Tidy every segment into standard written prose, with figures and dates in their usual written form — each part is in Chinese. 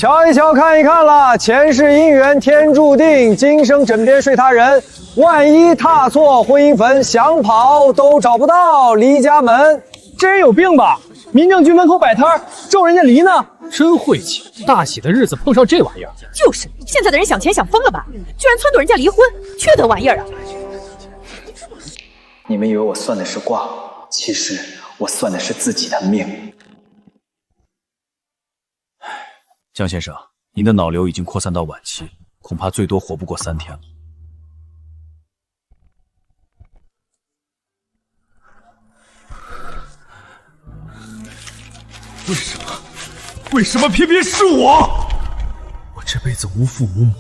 瞧一瞧，看一看了，前世姻缘天注定，今生枕边睡他人。万一踏错婚姻坟，想跑都找不到离家门。这人有病吧？民政局门口摆摊，咒人家离呢？真晦气！大喜的日子碰上这玩意儿。就是，现在的人想钱想疯了吧？居然撺掇人家离婚，缺德玩意儿啊！你们以为我算的是卦，其实我算的是自己的命。江先生，您的脑瘤已经扩散到晚期，恐怕最多活不过3天了。为什么偏偏是我？我这辈子无父无母，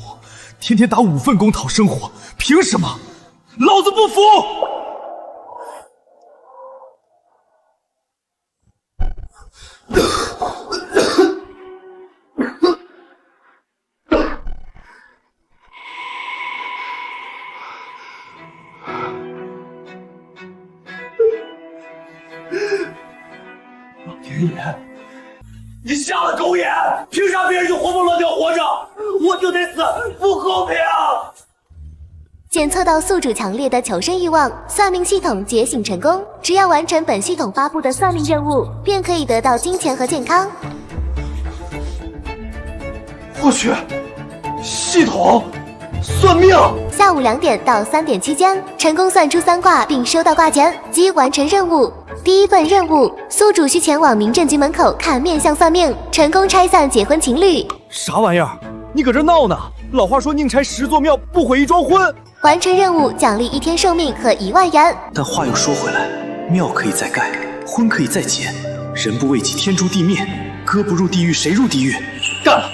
天天打5份工讨生活，凭什么？老子不服！老天爷！你瞎了狗眼！凭啥别人就活蹦乱跳活着，我就得死？不公平！检测到宿主强烈的求生欲望，算命系统觉醒成功。只要完成本系统发布的算命任务，便可以得到金钱和健康。我去，系统算命！下午2点到3点期间，成功算出3卦并收到卦钱，即完成任务。第一份任务，宿主需前往民政局门口看面相算命，成功拆散结婚情侣。啥玩意儿？你搁这闹呢？老话说宁拆10座庙，不毁1桩婚。完成任务奖励1天寿命和1万元。但话又说回来，庙可以再盖，婚可以再结，人不为己，天诛地灭。哥不入地狱，谁入地狱？干了！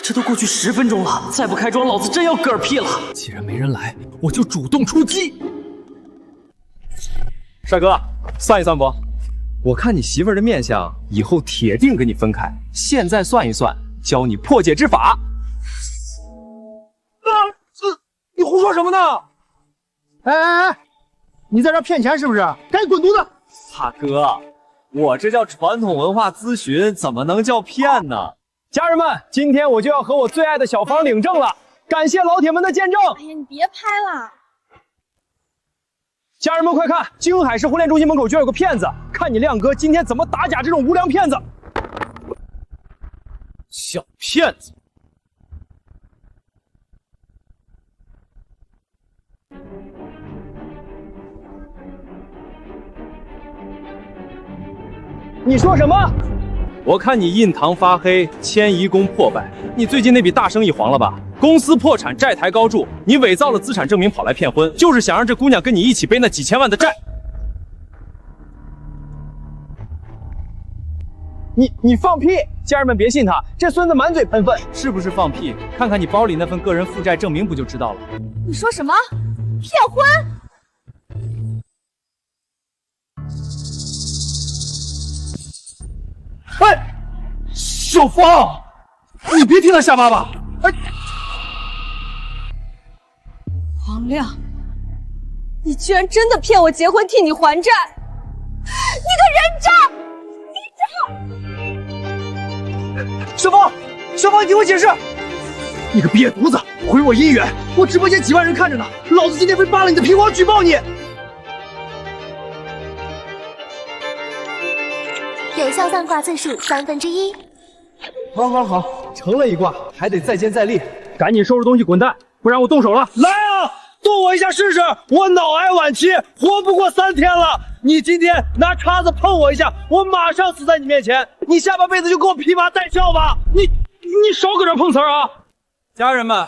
这都过去10分钟了，再不开庄，老子真要嗝屁了！既然没人来，我就主动出击。帅哥，算一算不？我看你媳妇儿的面相，以后铁定跟你分开。现在算一算，教你破解之法。你胡说什么呢？哎，你在这骗钱是不是？赶紧滚犊子！大哥，我这叫传统文化咨询，怎么能叫骗呢？家人们，今天我就要和我最爱的小房领证了，感谢老铁们的见证。哎呀，你别拍了！家人们快看，京海市婚恋中心门口居然有个骗子，看你亮哥今天怎么打假这种无良骗子！小骗子！你说什么？我看你印堂发黑，迁移宫破败，你最近那笔大生意黄了吧？公司破产，债台高筑，你伪造了资产证明跑来骗婚，就是想让这姑娘跟你一起背那几千万的债。你放屁！家人们别信他，这孙子满嘴喷粪，是不是放屁？看看你包里那份个人负债证明不就知道了？你说什么？骗婚？哎，小芳，你别听他瞎叭叭！哎，王亮，你居然真的骗我结婚替你还债！你个人渣！小芳，小芳，你听我解释！你个瘪犊子，毁我姻缘！我直播间几万人看着呢，老子今天非扒了你的皮，我要举报你！有效算卦次数1/3。好，成了一卦，还得再接再厉，赶紧收拾东西滚蛋，不然我动手了！来啊，剁我一下试试！我脑癌晚期，活不过3天了。你今天拿叉子碰我一下，我马上死在你面前。你下半辈子就给我披麻戴孝吧！你少搁这碰瓷儿啊！家人们，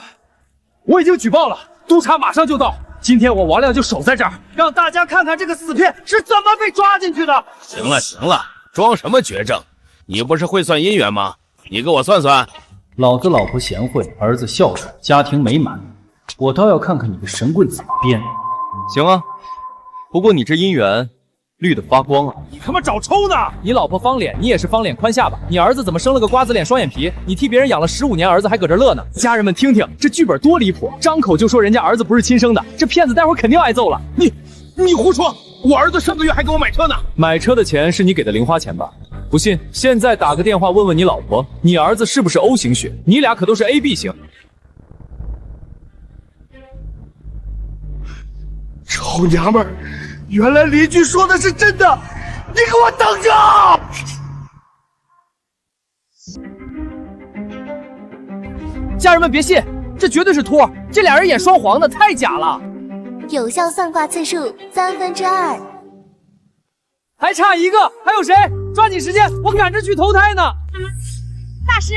我已经举报了，督察马上就到。今天我王亮就守在这儿，让大家看看这个死骗是怎么被抓进去的。行了，装什么绝症？你不是会算姻缘吗？你给我算算。老子老婆贤惠，儿子孝顺，家庭美满，我倒要看看你的神棍怎么编。行啊，不过你这姻缘绿得发光啊！你他妈找抽呢！你老婆方脸，你也是方脸宽下巴。你儿子怎么生了个瓜子脸双眼皮？你替别人养了15年儿子，还搁这乐呢。家人们听听，这剧本多离谱！张口就说人家儿子不是亲生的，这骗子待会儿肯定挨揍了。你胡说！我儿子上个月还给我买车呢。买车的钱是你给的零花钱吧？不信，现在打个电话问问你老婆，你儿子是不是 O 型血？你俩可都是 AB 型。臭娘们儿，原来邻居说的是真的，你给我等着！家人们别信，这绝对是托，这俩人演双簧的，太假了。有效算卦次数2/3，还差一个，还有谁？抓紧时间，我赶着去投胎呢。大师，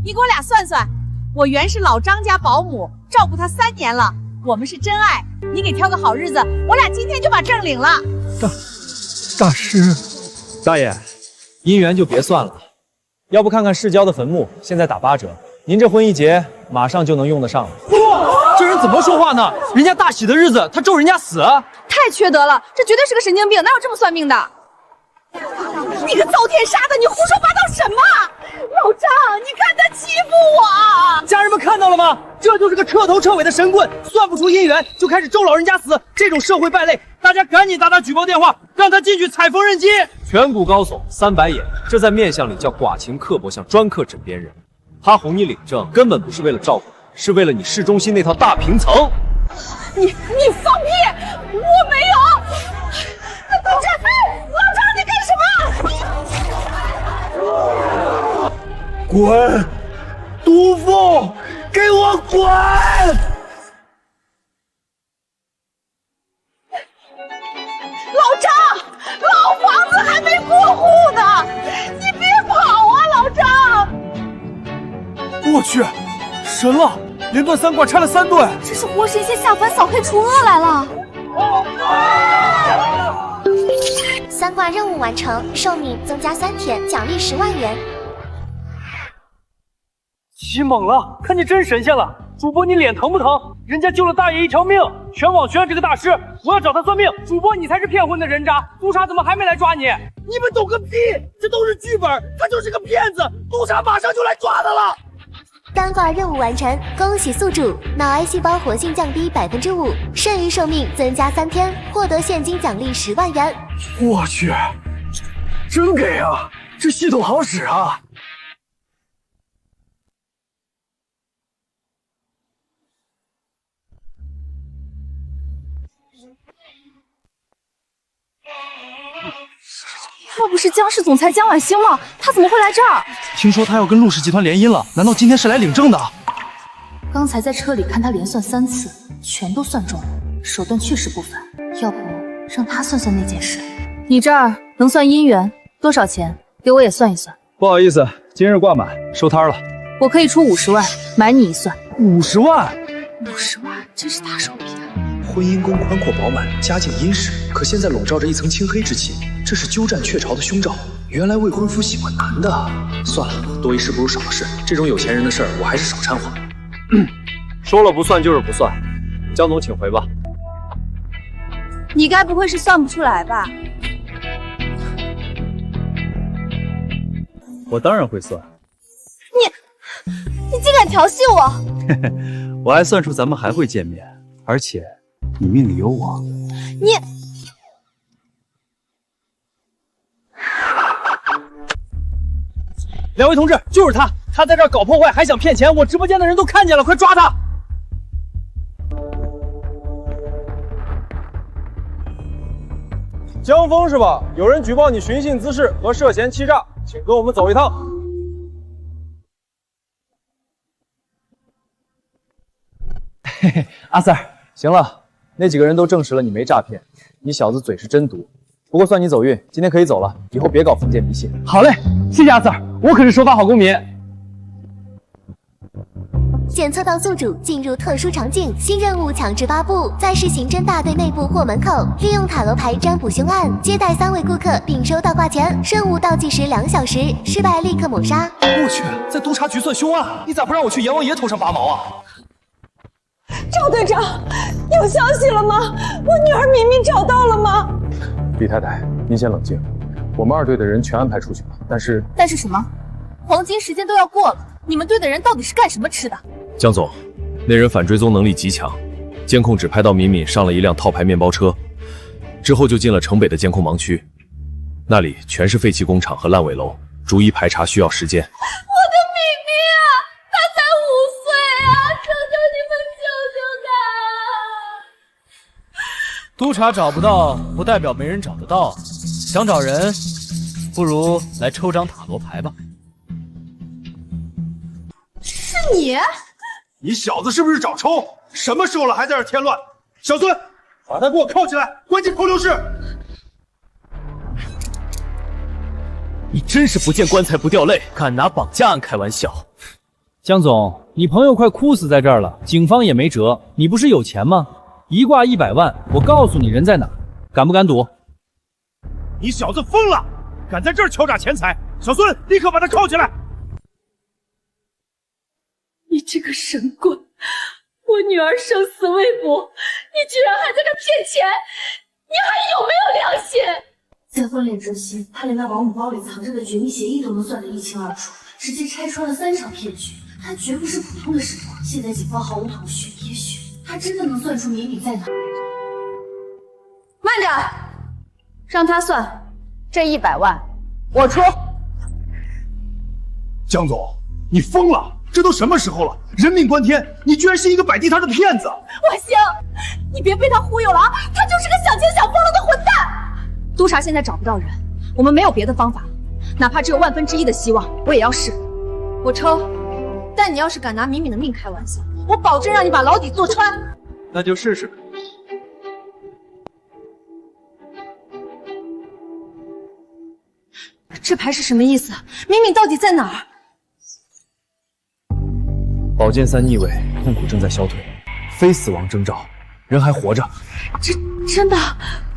你给我俩算算，我原是老张家保姆，照顾他3年了，我们是真爱，你给挑个好日子，我俩今天就把证领了。大师，大爷，姻缘就别算了，要不看看世交的坟墓，现在打8折，您这婚一结，马上就能用得上了。这人怎么说话呢？人家大喜的日子，他咒人家死，太缺德了，这绝对是个神经病，哪有这么算命的？你个遭天杀的，你胡说八道什么？老张，你看他欺负我！家人们看到了吗？这就是个彻头彻尾的神棍，算不出姻缘就开始咒老人家死，这种社会败类，大家赶紧打举报电话，让他进去踩缝纫机。颧骨高耸，3白眼，这在面相里叫寡情刻薄，像专克枕边人。他哄你领证，根本不是为了照顾，是为了你市中心那套大平层。你放屁！我没有！老张，你干什么？滚！毒妇，给我滚！老张，老房子还没过户呢，你别跑啊，老张！我去，神了！连断3卦拆了3对，这是活神仙下凡扫黑除恶来了。3卦任务完成，寿命增加3天，奖励10万元。起猛了，看见真神仙了！主播你脸疼不疼？人家救了大爷一条命，全网宣这个大师，我要找他算命。主播你才是骗婚的人渣，督察怎么还没来抓你？你们懂个屁！这都是剧本，他就是个骗子，督察马上就来抓他了。单卦任务完成，恭喜宿主，脑癌细胞活性降低5%，剩余寿命增加3天，获得现金奖励10万元。我去，真给啊！这系统好使啊！那不是江氏总裁江晚星吗？他怎么会来这儿？听说他要跟陆氏集团联姻了，难道今天是来领证的？刚才在车里看他连算3次，全都算中了，手段确实不凡。要不让他算算那件事？你这儿能算姻缘，多少钱？给我也算一算。不好意思，今日挂满，收摊了。我可以出50万买你一算。50万？50万，真是大手笔啊！婚姻宫宽阔饱满，家境殷实，可现在笼罩着一层青黑之气，这是鸠占鹊巢的凶兆。原来未婚夫喜欢男的，算了，多一事不如少一事，这种有钱人的事儿我还是少掺和。说了不算就是不算，江总请回吧。你该不会是算不出来吧？我当然会算。你竟敢调戏我！我还算出咱们还会见面，而且你命里有我。你。两位同志，就是他，他在这儿搞破坏，还想骗钱，我直播间的人都看见了，快抓他！江峰是吧？有人举报你寻衅滋事和涉嫌欺诈，请跟我们走一趟。嘿嘿，阿 Sir， 行了，那几个人都证实了你没诈骗，你小子嘴是真毒。不过算你走运，今天可以走了，以后别搞封建迷信。好嘞，谢谢阿 Sir， 我可是守法好公民。检测到宿主进入特殊场景，新任务强制发布，在市刑侦大队内部或门口，利用塔罗牌占卜凶案，接待3位顾客并收到挂钱，任务倒计时2小时，失败立刻抹杀。我去，在督察局算凶案，你咋不让我去阎王爷头上拔毛啊？赵队长，有消息了吗？我女儿明明找到了吗？李太太，您先冷静，我们2队的人全安排出去了，但是什么？黄金时间都要过了，你们队的人到底是干什么吃的？江总，那人反追踪能力极强，监控只拍到敏敏上了一辆套牌面包车，之后就进了城北的监控盲区，那里全是废弃工厂和烂尾楼，逐一排查需要时间。我的明明啊，他才5岁啊！求求你们救救他！督察找不到，不代表没人找得到。想找人，不如来抽张塔罗牌吧。是你？你小子是不是找抽？什么时候了还在这添乱？小孙，把他给我铐起来，关进扣留室。你真是不见棺材不掉泪，敢拿绑架案开玩笑。江总，你朋友快哭死在这儿了，警方也没辙。你不是有钱吗？一挂100万，我告诉你人在哪，敢不敢赌？你小子疯了，敢在这儿敲诈钱财！小孙，立刻把他铐起来！你这个神棍！我女儿生死未卜，你居然还在这骗钱，你还有没有良心？在婚恋之前，他连那保姆包里藏着的绝密协议都能算得一清二楚，直接拆穿了3场骗局。他绝不是普通的神棍，现在警方毫无头绪，也许他真的能算出谜底在哪。慢着，让他算，这100万我出。江总，你疯了！这都什么时候了？人命关天，你居然是一个摆地摊的骗子！万星，你别被他忽悠了啊！他就是个想钱想疯了的混蛋。督察现在找不到人，我们没有别的方法，哪怕只有1/1000的希望，我也要试。我抽，但你要是敢拿敏敏的命开玩笑，我保证让你把牢底坐穿。那就试试。这牌是什么意思？敏敏到底在哪儿？宝剑3逆位，痛苦正在消退，非死亡征兆，人还活着。真的？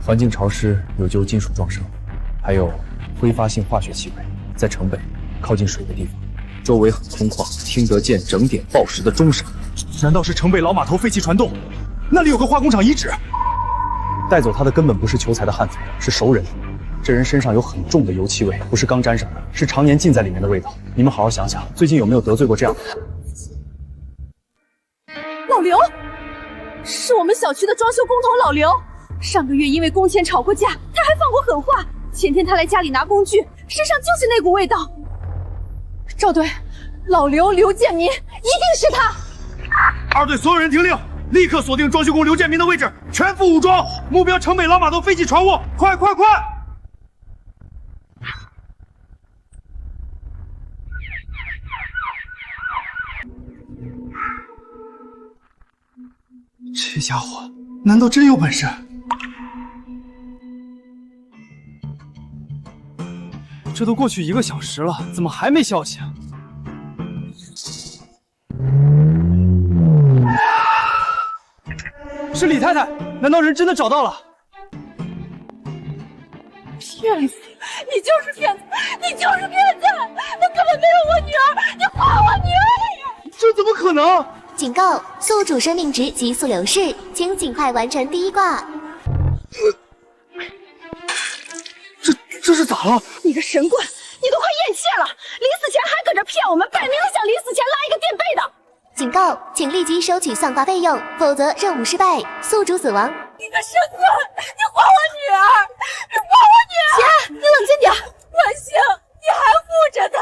环境潮湿，有旧金属撞伤，还有挥发性化学气味，在城北靠近水的地方，周围很空旷，听得见整点报时的钟声。难道是城北老码头废弃船洞？那里有个化工厂遗址。带走他的根本不是求财的悍匪，是熟人。这人身上有很重的油漆味，不是刚沾上的，是常年浸在里面的味道。你们好好想想，最近有没有得罪过这样的人？老刘，是我们小区的装修工头老刘。上个月因为工钱吵过架，他还放过狠话。前天他来家里拿工具，身上就是那股味道。赵队，老刘刘建民，一定是他。2队所有人听令，立刻锁定装修工刘建民的位置，全副武装，目标城北老码头废弃船坞，快快快！这家伙难道真有本事？这都过去1个小时了，怎么还没消息啊？是李太太，难道人真的找到了？骗子！你就是骗子！你就是骗子！他根本没有我女儿！你还我女儿！这怎么可能？警告：宿主生命值急速流逝，请尽快完成第1卦。这是咋了？你个神棍，你都快咽气了！临死前还搁这骗我们，摆明了想临死前拉一个垫背的。警告，请立即收取算卦费用，否则任务失败，宿主死亡。你个神棍，你还我女儿！你还我女儿！姐，你冷静点。万星，你还护着他，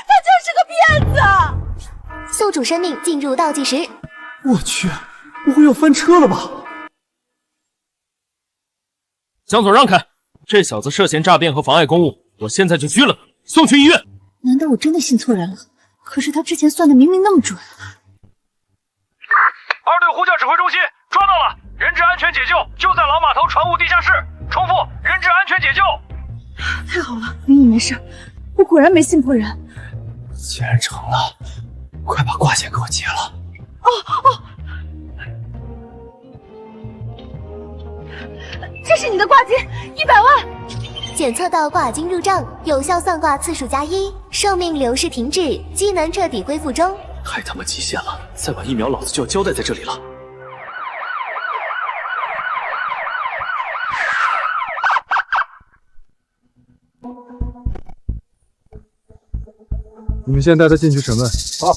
他就是个骗子。宿主生命进入倒计时。我去，不会要翻车了吧？江总让开！这小子涉嫌诈骗和妨碍公务，我现在就拘了他，送去医院。难道我真的信错人了？可是他之前算的明明那么准。2队呼叫指挥中心，抓到了，人质安全解救，就在老码头船坞地下室。重复，人质安全解救。太好了，明明没事，我果然没信错人。既然成了，快把挂件给我结了。这是你的挂金，100万。检测到卦金入账，有效算卦次数+1，寿命流逝停滞，机能彻底恢复中。太他妈极限了！再晚1秒，老子就要交代在这里了。你们先带他进去审问。好。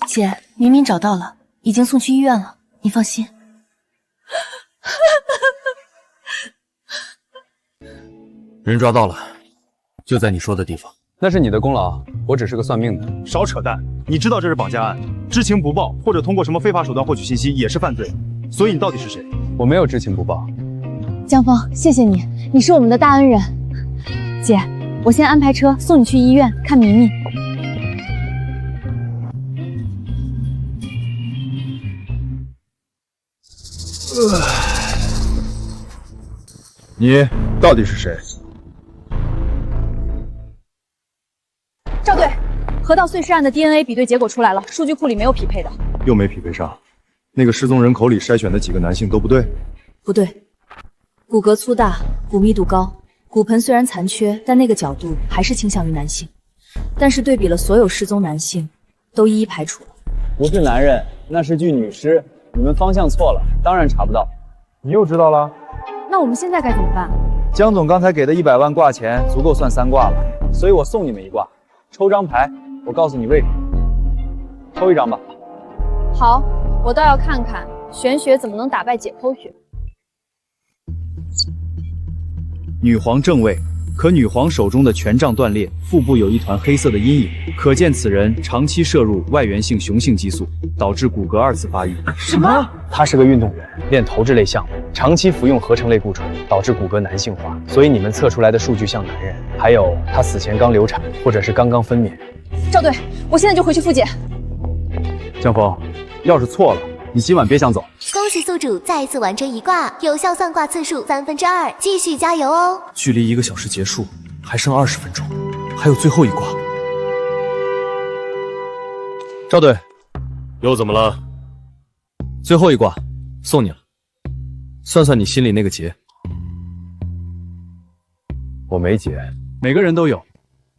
姐，明明找到了，已经送去医院了，你放心。人抓到了，就在你说的地方。那是你的功劳，我只是个算命的。少扯淡！你知道这是绑架案，知情不报或者通过什么非法手段获取信息也是犯罪。所以你到底是谁？我没有知情不报。江峰，谢谢你，你是我们的大恩人。姐，我先安排车送你去医院看明明。你到底是谁？赵队，河道碎尸案的 DNA 比对结果出来了，数据库里没有匹配的。又没匹配上。那个失踪人口里筛选的几个男性都不对。不对，骨骼粗大，骨密度高，骨盆虽然残缺，但那个角度还是倾向于男性。但是对比了所有失踪男性，都一一排除了。不是男人，那是具女尸，你们方向错了，当然查不到。你又知道了？那我们现在该怎么办？江总刚才给的100万挂钱足够算3挂了，所以我送你们1挂。抽张牌，我告诉你为什么。抽一张吧。好，我倒要看看玄学怎么能打败解剖学。女皇正位，可女皇手中的权杖断裂，腹部有一团黑色的阴影，可见此人长期摄入外源性雄性激素，导致骨骼2次发育。什么？他是个运动员，练投掷类项目，长期服用合成类固醇，导致骨骼男性化，所以你们测出来的数据像男人。还有，他死前刚流产，或者是刚刚分娩。赵队，我现在就回去复检。江峰，要是错了，你今晚别想走。恭喜宿主再次完成1卦，有效算卦次数2/3，继续加油哦！距离1个小时结束还剩20分钟，还有最后一卦。赵队，又怎么了？最后一卦，送你了，算算你心里那个结。我没结，每个人都有，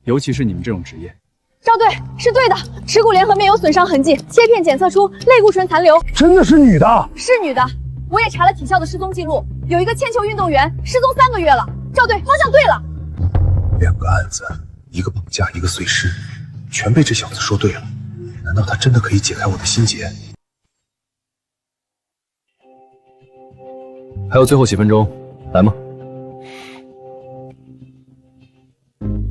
尤其是你们这种职业。赵队是对的，耻骨联合面有损伤痕迹，切片检测出类固醇残留。真的是女的？是女的，我也查了体校的失踪记录，有一个铅球运动员失踪3个月了。赵队，方向对了。2个案子，一个绑架，一个碎尸，全被这小子说对了。难道他真的可以解开我的心结？还有最后几分钟，来吗？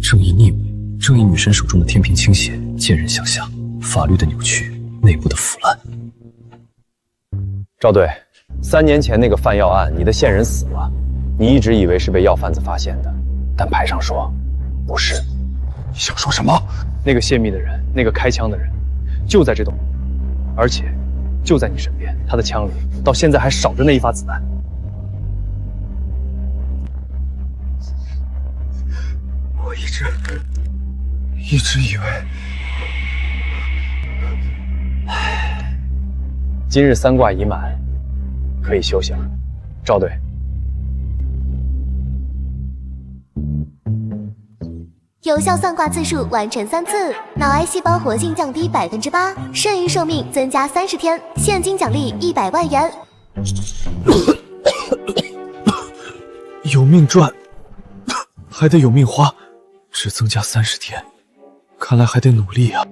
正义逆位，正义女神手中的天平倾斜，剑刃向下，法律的扭曲，内部的腐烂。赵队，3年前那个贩药案，你的线人死了，你一直以为是被药贩子发现的，但牌上说不是。你想说什么？那个泄密的人，那个开枪的人，就在这栋楼，而且就在你身边，他的枪里到现在还少着那1发子弹。我一直以为，今日3卦已满，可以休息了。赵队，有效算卦次数完成3次，脑癌细胞活性降低8%，剩余寿命增加30天，现金奖励100万元。有命赚，还得有命花，只增加30天，看来还得努力啊。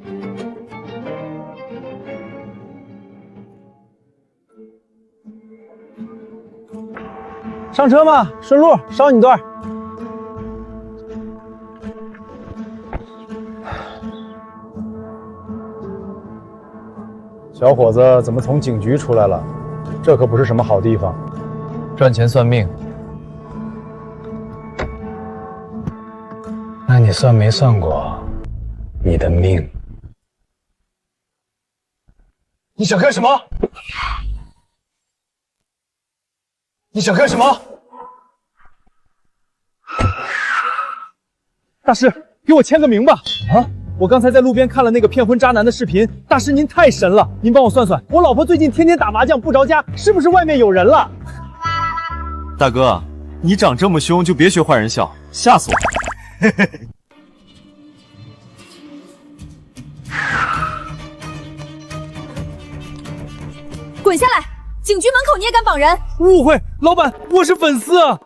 上车嘛，顺路捎你段。小伙子怎么从警局出来了？这可不是什么好地方。赚钱算命，那你算没算过你的命？你想干什么？你想干什么？大师，给我签个名吧！啊！我刚才在路边看了那个骗婚渣男的视频，大师您太神了，您帮我算算，我老婆最近天天打麻将不着家，是不是外面有人了？大哥，你长这么凶，就别学坏人笑，吓死我！嘿嘿。滚下来！警局门口你也敢绑人？误会，老板，我是粉丝啊。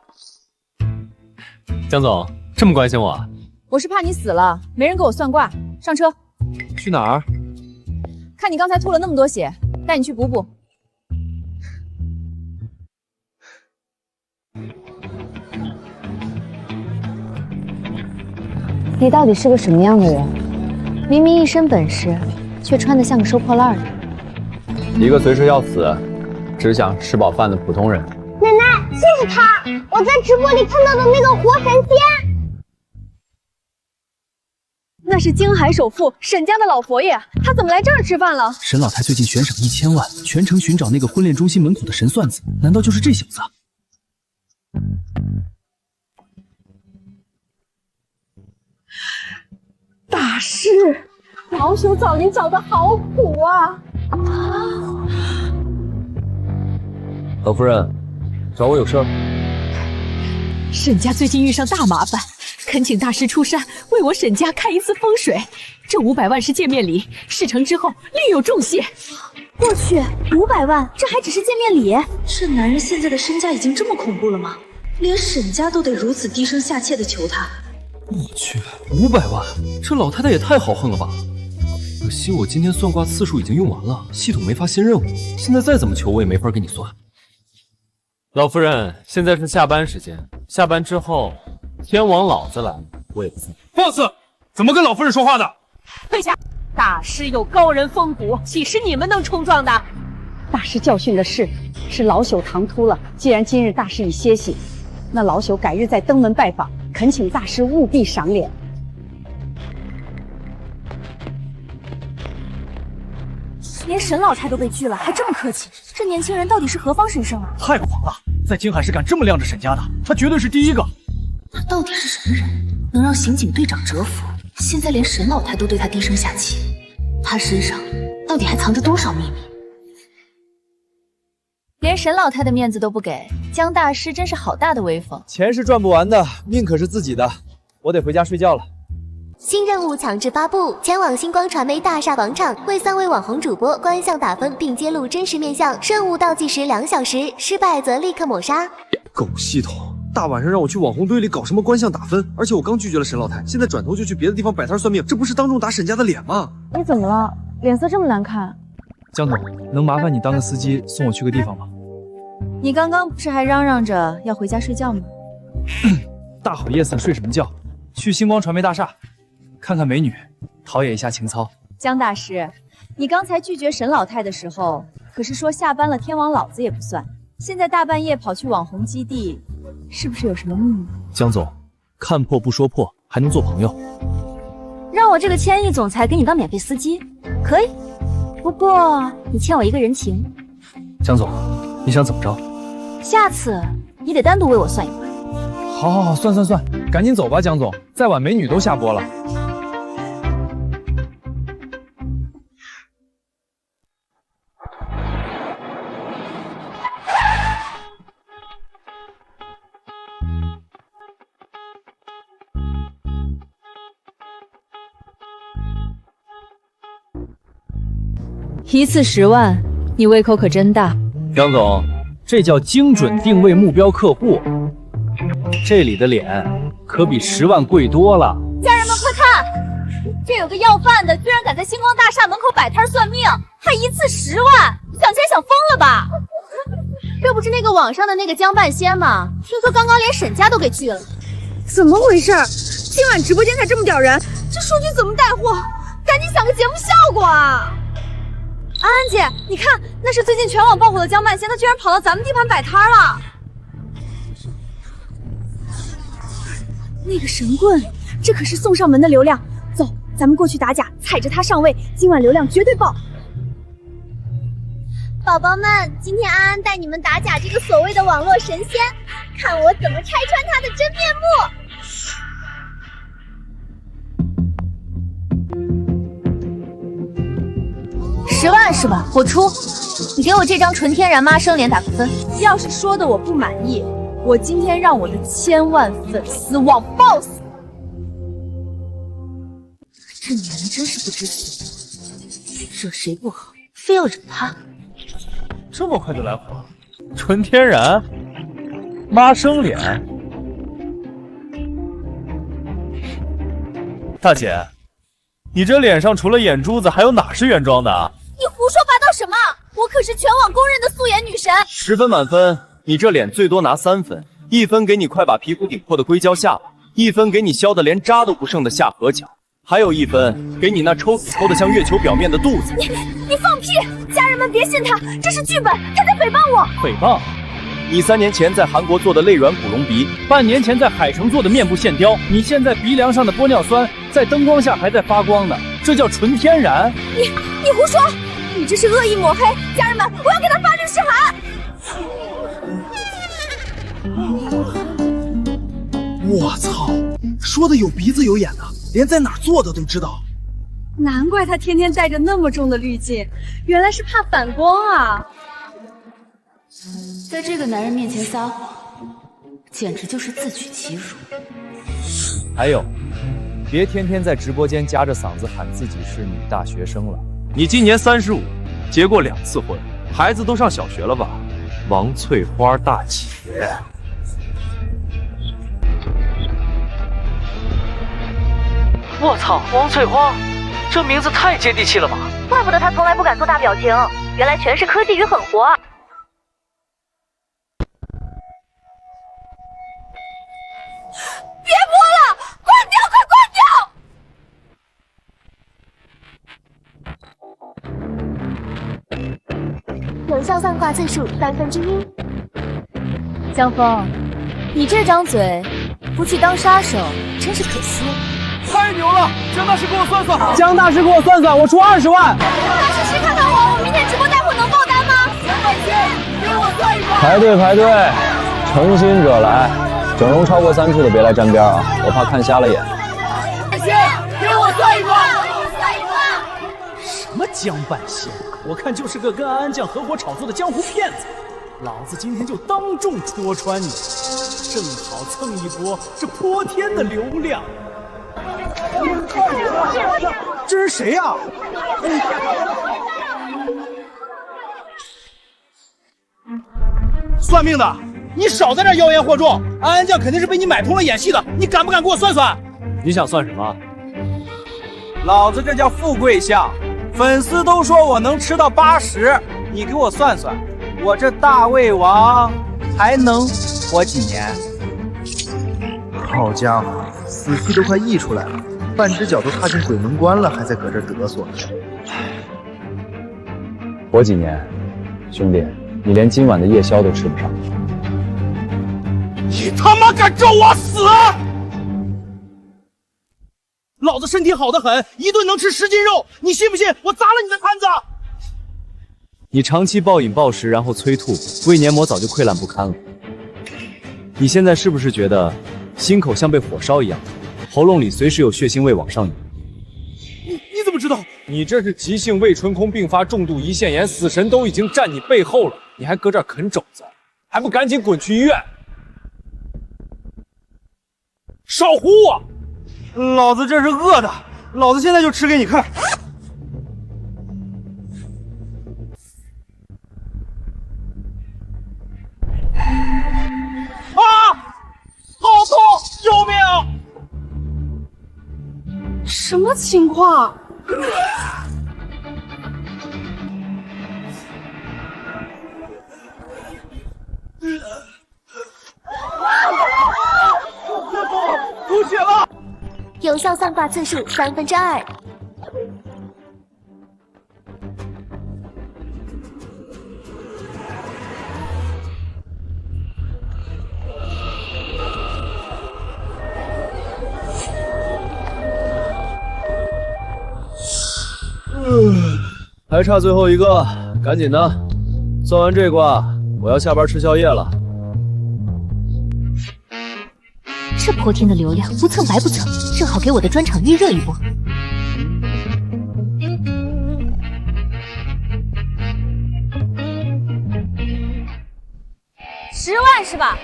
江总这么关心我啊？我是怕你死了，没人给我算卦。上车。去哪儿？看你刚才吐了那么多血，带你去补补。你到底是个什么样的人？明明一身本事，却穿得像个收破烂的。一个随时要死，只想吃饱饭的普通人。奶奶，就是他，我在直播里看到的那个活神仙。那是京海首富沈家的老佛爷，他怎么来这儿吃饭了？沈老太最近悬赏1000万，全城寻找那个婚恋中心门口的神算子，难道就是这小子？大师，老朽找您找的好苦啊！老夫人，找我有事儿？沈家最近遇上大麻烦，恳请大师出山为我沈家看一次风水。这500万是见面礼，事成之后另有重谢。我去，500万，这还只是见面礼？这男人现在的身价已经这么恐怖了吗？连沈家都得如此低声下气的求他。我去，500万，这老太太也太豪横了吧！可惜我今天算卦次数已经用完了，系统没发新任务，现在再怎么求我也没法给你算。老夫人，现在是下班时间，下班之后，天王老子来，我也不算。boss， 怎么跟老夫人说话的？退下！大师有高人风骨，岂是你们能冲撞的？大师教训的是老朽唐突了。既然今日大师已歇息，那老朽改日再登门拜访，恳请大师务必赏脸。连沈老太都被拒了，还这么客气，这年轻人到底是何方神圣啊？太狂了，在京海市敢这么晾着沈家的，他绝对是第一个。他到底是什么人，能让刑警队长折服？现在连沈老太都对他低声下气，他身上到底还藏着多少秘密？连沈老太的面子都不给，江大师真是好大的威风。钱是赚不完的，命可是自己的，我得回家睡觉了。新任务强制发布，前往星光传媒大厦广场，为3位网红主播观相打分并揭露真实面相，任务倒计时2小时，失败则立刻抹杀。狗系统，大晚上让我去网红堆里搞什么观相打分？而且我刚拒绝了沈老太，现在转头就去别的地方摆摊算命，这不是当众打沈家的脸吗？你怎么了？脸色这么难看？江总，能麻烦你当个司机送我去个地方吗？你刚刚不是还嚷嚷着要回家睡觉吗？大好夜色睡什么觉？去星光传媒大厦看看美女，陶冶一下情操。江大师，你刚才拒绝沈老太的时候，可是说下班了天王老子也不算，现在大半夜跑去网红基地，是不是有什么秘密？江总，看破不说破，还能做朋友？让我这个千亿总裁给你当免费司机，可以，不过你欠我一个人情。江总，你想怎么着？下次你得单独为我算一回。好，算，赶紧走吧，江总，再晚美女都下播了。一次10万，你胃口可真大。江总，这叫精准定位目标客户。这里的脸可比10万贵多了。家人们快看，这有个要饭的，居然敢在星光大厦门口摆摊算命，还一次10万，想钱想疯了吧？这不是那个网上的那个江半仙吗？听说刚刚连沈家都给拒了。怎么回事？今晚直播间才这么点人，这数据怎么带货？赶紧想个节目效果啊！安安姐，你看，那是最近全网爆火的江半仙，他居然跑到咱们地盘摆摊了。那个神棍，这可是送上门的流量。走，咱们过去打假，踩着他上位，今晚流量绝对爆。宝宝们，今天安安带你们打假这个所谓的网络神仙，看我怎么拆穿他的真面目。10万是吧？我出，你给我这张纯天然妈生脸打个分。要是说的我不满意，我今天让我的1000万粉丝网爆死！这女人真是不知死，惹谁不好，非要惹她。这么快就来火？纯天然，妈生脸。大姐，你这脸上除了眼珠子，还有哪是原装的啊？你胡说八道什么？我可是全网公认的素颜女神。10分满分，你这脸最多拿3分，1分给你快把皮肤顶破的硅胶下巴， 1分给你削的连渣都不剩的下颌角，还有1分给你那抽死抽的像月球表面的肚子。你放屁！家人们别信他，这是剧本，他在诽谤我。诽谤？你3年前在韩国做的肋软骨隆鼻，半年前在海城做的面部线雕，你现在鼻梁上的玻尿酸在灯光下还在发光呢，这叫纯天然。你胡说！你这是恶意抹黑！家人们，我要给他发律师函。我操，说的有鼻子有眼的，连在哪儿做的都知道。难怪他天天带着那么重的滤镜，原来是怕反光啊！在这个男人面前撒谎，简直就是自取其辱。还有，别天天在直播间夹着嗓子喊自己是女大学生了。你今年35，结过2次婚，孩子都上小学了吧？王翠花大姐。我操，王翠花，这名字太接地气了吧！怪不得他从来不敢做大表情，原来全是科技与狠活。别播了，关掉，快关掉！有效算卦次数1/3。江峰，你这张嘴不去当杀手，真是可惜。太牛了！江大师给我算算。江大师给我算算，我出20万。大师谁看看我明天直播带货能爆单吗？200千，给我算一个。排队，诚心者来，整容超过3处的别来沾边啊，我怕看瞎了眼。200千，给我算一个。什么江半仙，我看就是个跟安安酱合伙炒作的江湖骗子。老子今天就当众戳穿你，正好蹭一波这泼天的流量。这是谁呀？算命的，你少在这妖言惑众！安安酱肯定是被你买通了演戏的，你敢不敢给我算算？你想算什么？老子这叫富贵相，粉丝都说我能吃到80，你给我算算，我这大胃王还能活几年？好家伙，死气都快溢出来了，半只脚都踏进鬼门关了，还在搁这嘚瑟。活几年，兄弟，你连今晚的夜宵都吃不上。你他妈敢咒我死！老子身体好得很，一顿能吃10斤肉，你信不信我砸了你的摊子？你长期暴饮暴食，然后催吐，胃黏膜早就溃烂不堪了。你现在是不是觉得心口像被火烧一样，喉咙里随时有血腥味往上涌？你怎么知道？你这是急性胃唇孔并发重度胰腺炎，死神都已经站你背后了，你还搁这儿啃肘子，还不赶紧滚去医院？少唬我！老子这是饿的，老子现在就吃给你看。啊！好痛！救命！什么情况？吐血了！有效算卦次数2/3。还差最后一个，赶紧的！算完这卦，我要下班吃宵夜了。这泼天的流量，不蹭白不蹭，正好给我的专场预热一波。10万是吧？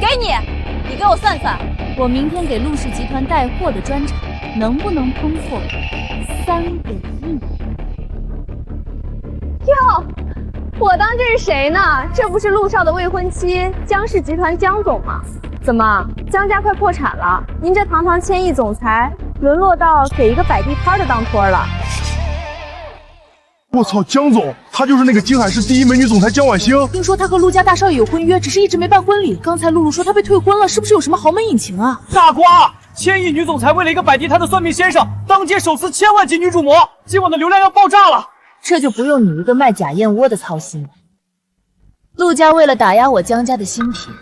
给你，你给我算算，我明天给陆氏集团带货的专场能不能冲破3个亿？哟，我当这是谁呢？这不是陆少的未婚妻江氏集团江总吗？怎么，江家快破产了？您这堂堂千亿总裁，沦落到给一个摆地摊的当托了？我操，江总，他她就是那个金海市第一美女总裁江婉星。听说她和陆家大少爷有婚约，只是一直没办婚礼。刚才露露说她被退婚了，是不是有什么豪门隐情啊？大瓜，千亿女总裁为了一个摆地摊的算命先生，当街手撕1000万级女主模，今晚的流量要爆炸了。这就不用你一个卖假燕窝的操心了。陆家为了打压我江家的新品，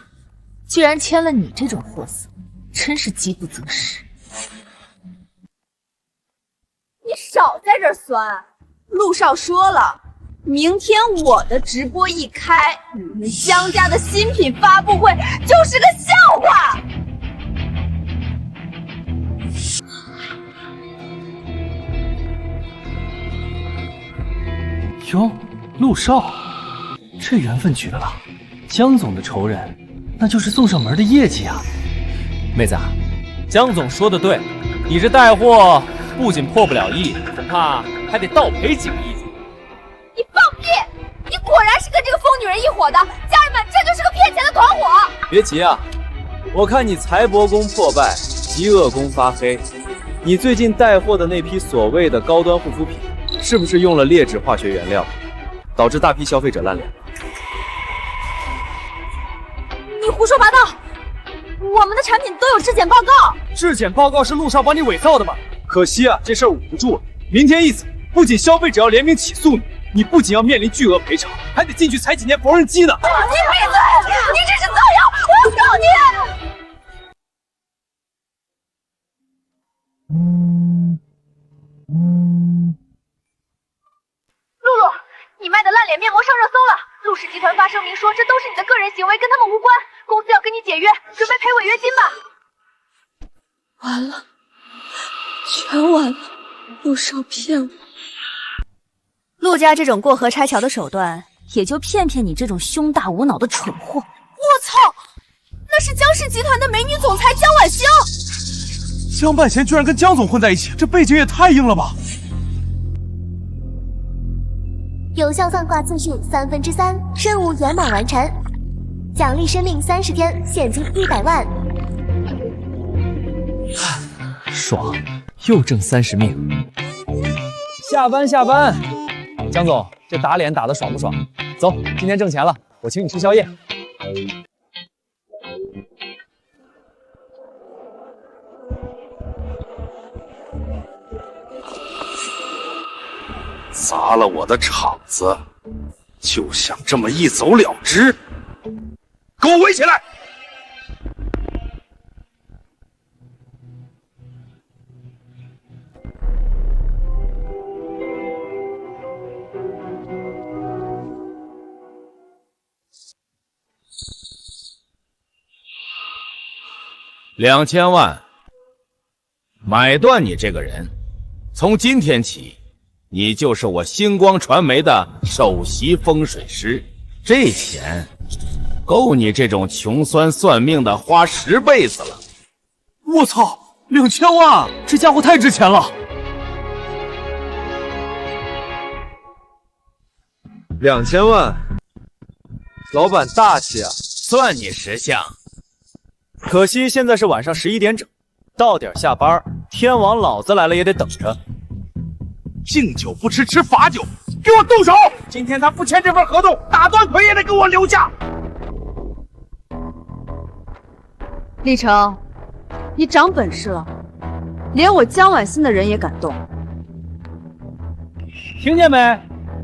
居然签了你这种货色，真是饥不择食。你少在这儿酸。陆少说了，明天我的直播一开，你们江家的新品发布会就是个笑话。哟，陆少，这缘分绝了！江总的仇人，那就是送上门的业绩啊！妹子啊，江总说的对，你这带货不仅破不了亿，恐怕还得倒赔几个亿。你放屁！你果然是跟这个疯女人一伙的，家人们，这就是个骗钱的团伙！别急啊，我看你财帛宫破败，极恶宫发黑，你最近带货的那批所谓的高端护肤品，是不是用了劣质化学原料，导致大批消费者烂脸？你胡说八道！我们的产品都有质检报告。质检报告是陆少帮你伪造的吗？可惜啊，这事儿捂不住了。明天一早，不仅消费者要联名起诉你，你不仅要面临巨额赔偿，还得进去踩几年缝纫机呢。你闭嘴！你这是造谣！我要告你！露露，你卖的烂脸面膜上热搜了。陆氏集团发声明说，这都是你的个人行为，跟他们无关。公司要跟你解约，准备赔违约金吧。完了，全完了，陆少骗我。陆家这种过河拆桥的手段，也就骗骗你这种胸大无脑的蠢货。我操，那是江氏集团的美女总裁江婉星。江半仙居然跟江总混在一起，这背景也太硬了吧！有效算卦次数3/3，任务圆满完成，奖励生命30天，现金100万。爽，又挣30命。下班下班，江总，这打脸打得爽不爽？走，今天挣钱了，我请你吃宵夜。砸了我的场子，就想这么一走了之？给我围起来！2000万，买断你这个人。从今天起，你就是我星光传媒的首席风水师。这钱够你这种穷酸算命的花10辈子了。我操，2000万，这家伙太值钱了。2000万，老板大气啊！算你识相。可惜现在是晚上11点整，到点下班，天王老子来了也得等着。敬酒不吃吃罚酒，给我动手！今天他不签这份合同，打断腿也得给我留下。立成，你长本事了，连我江婉欣的人也敢动。听见没？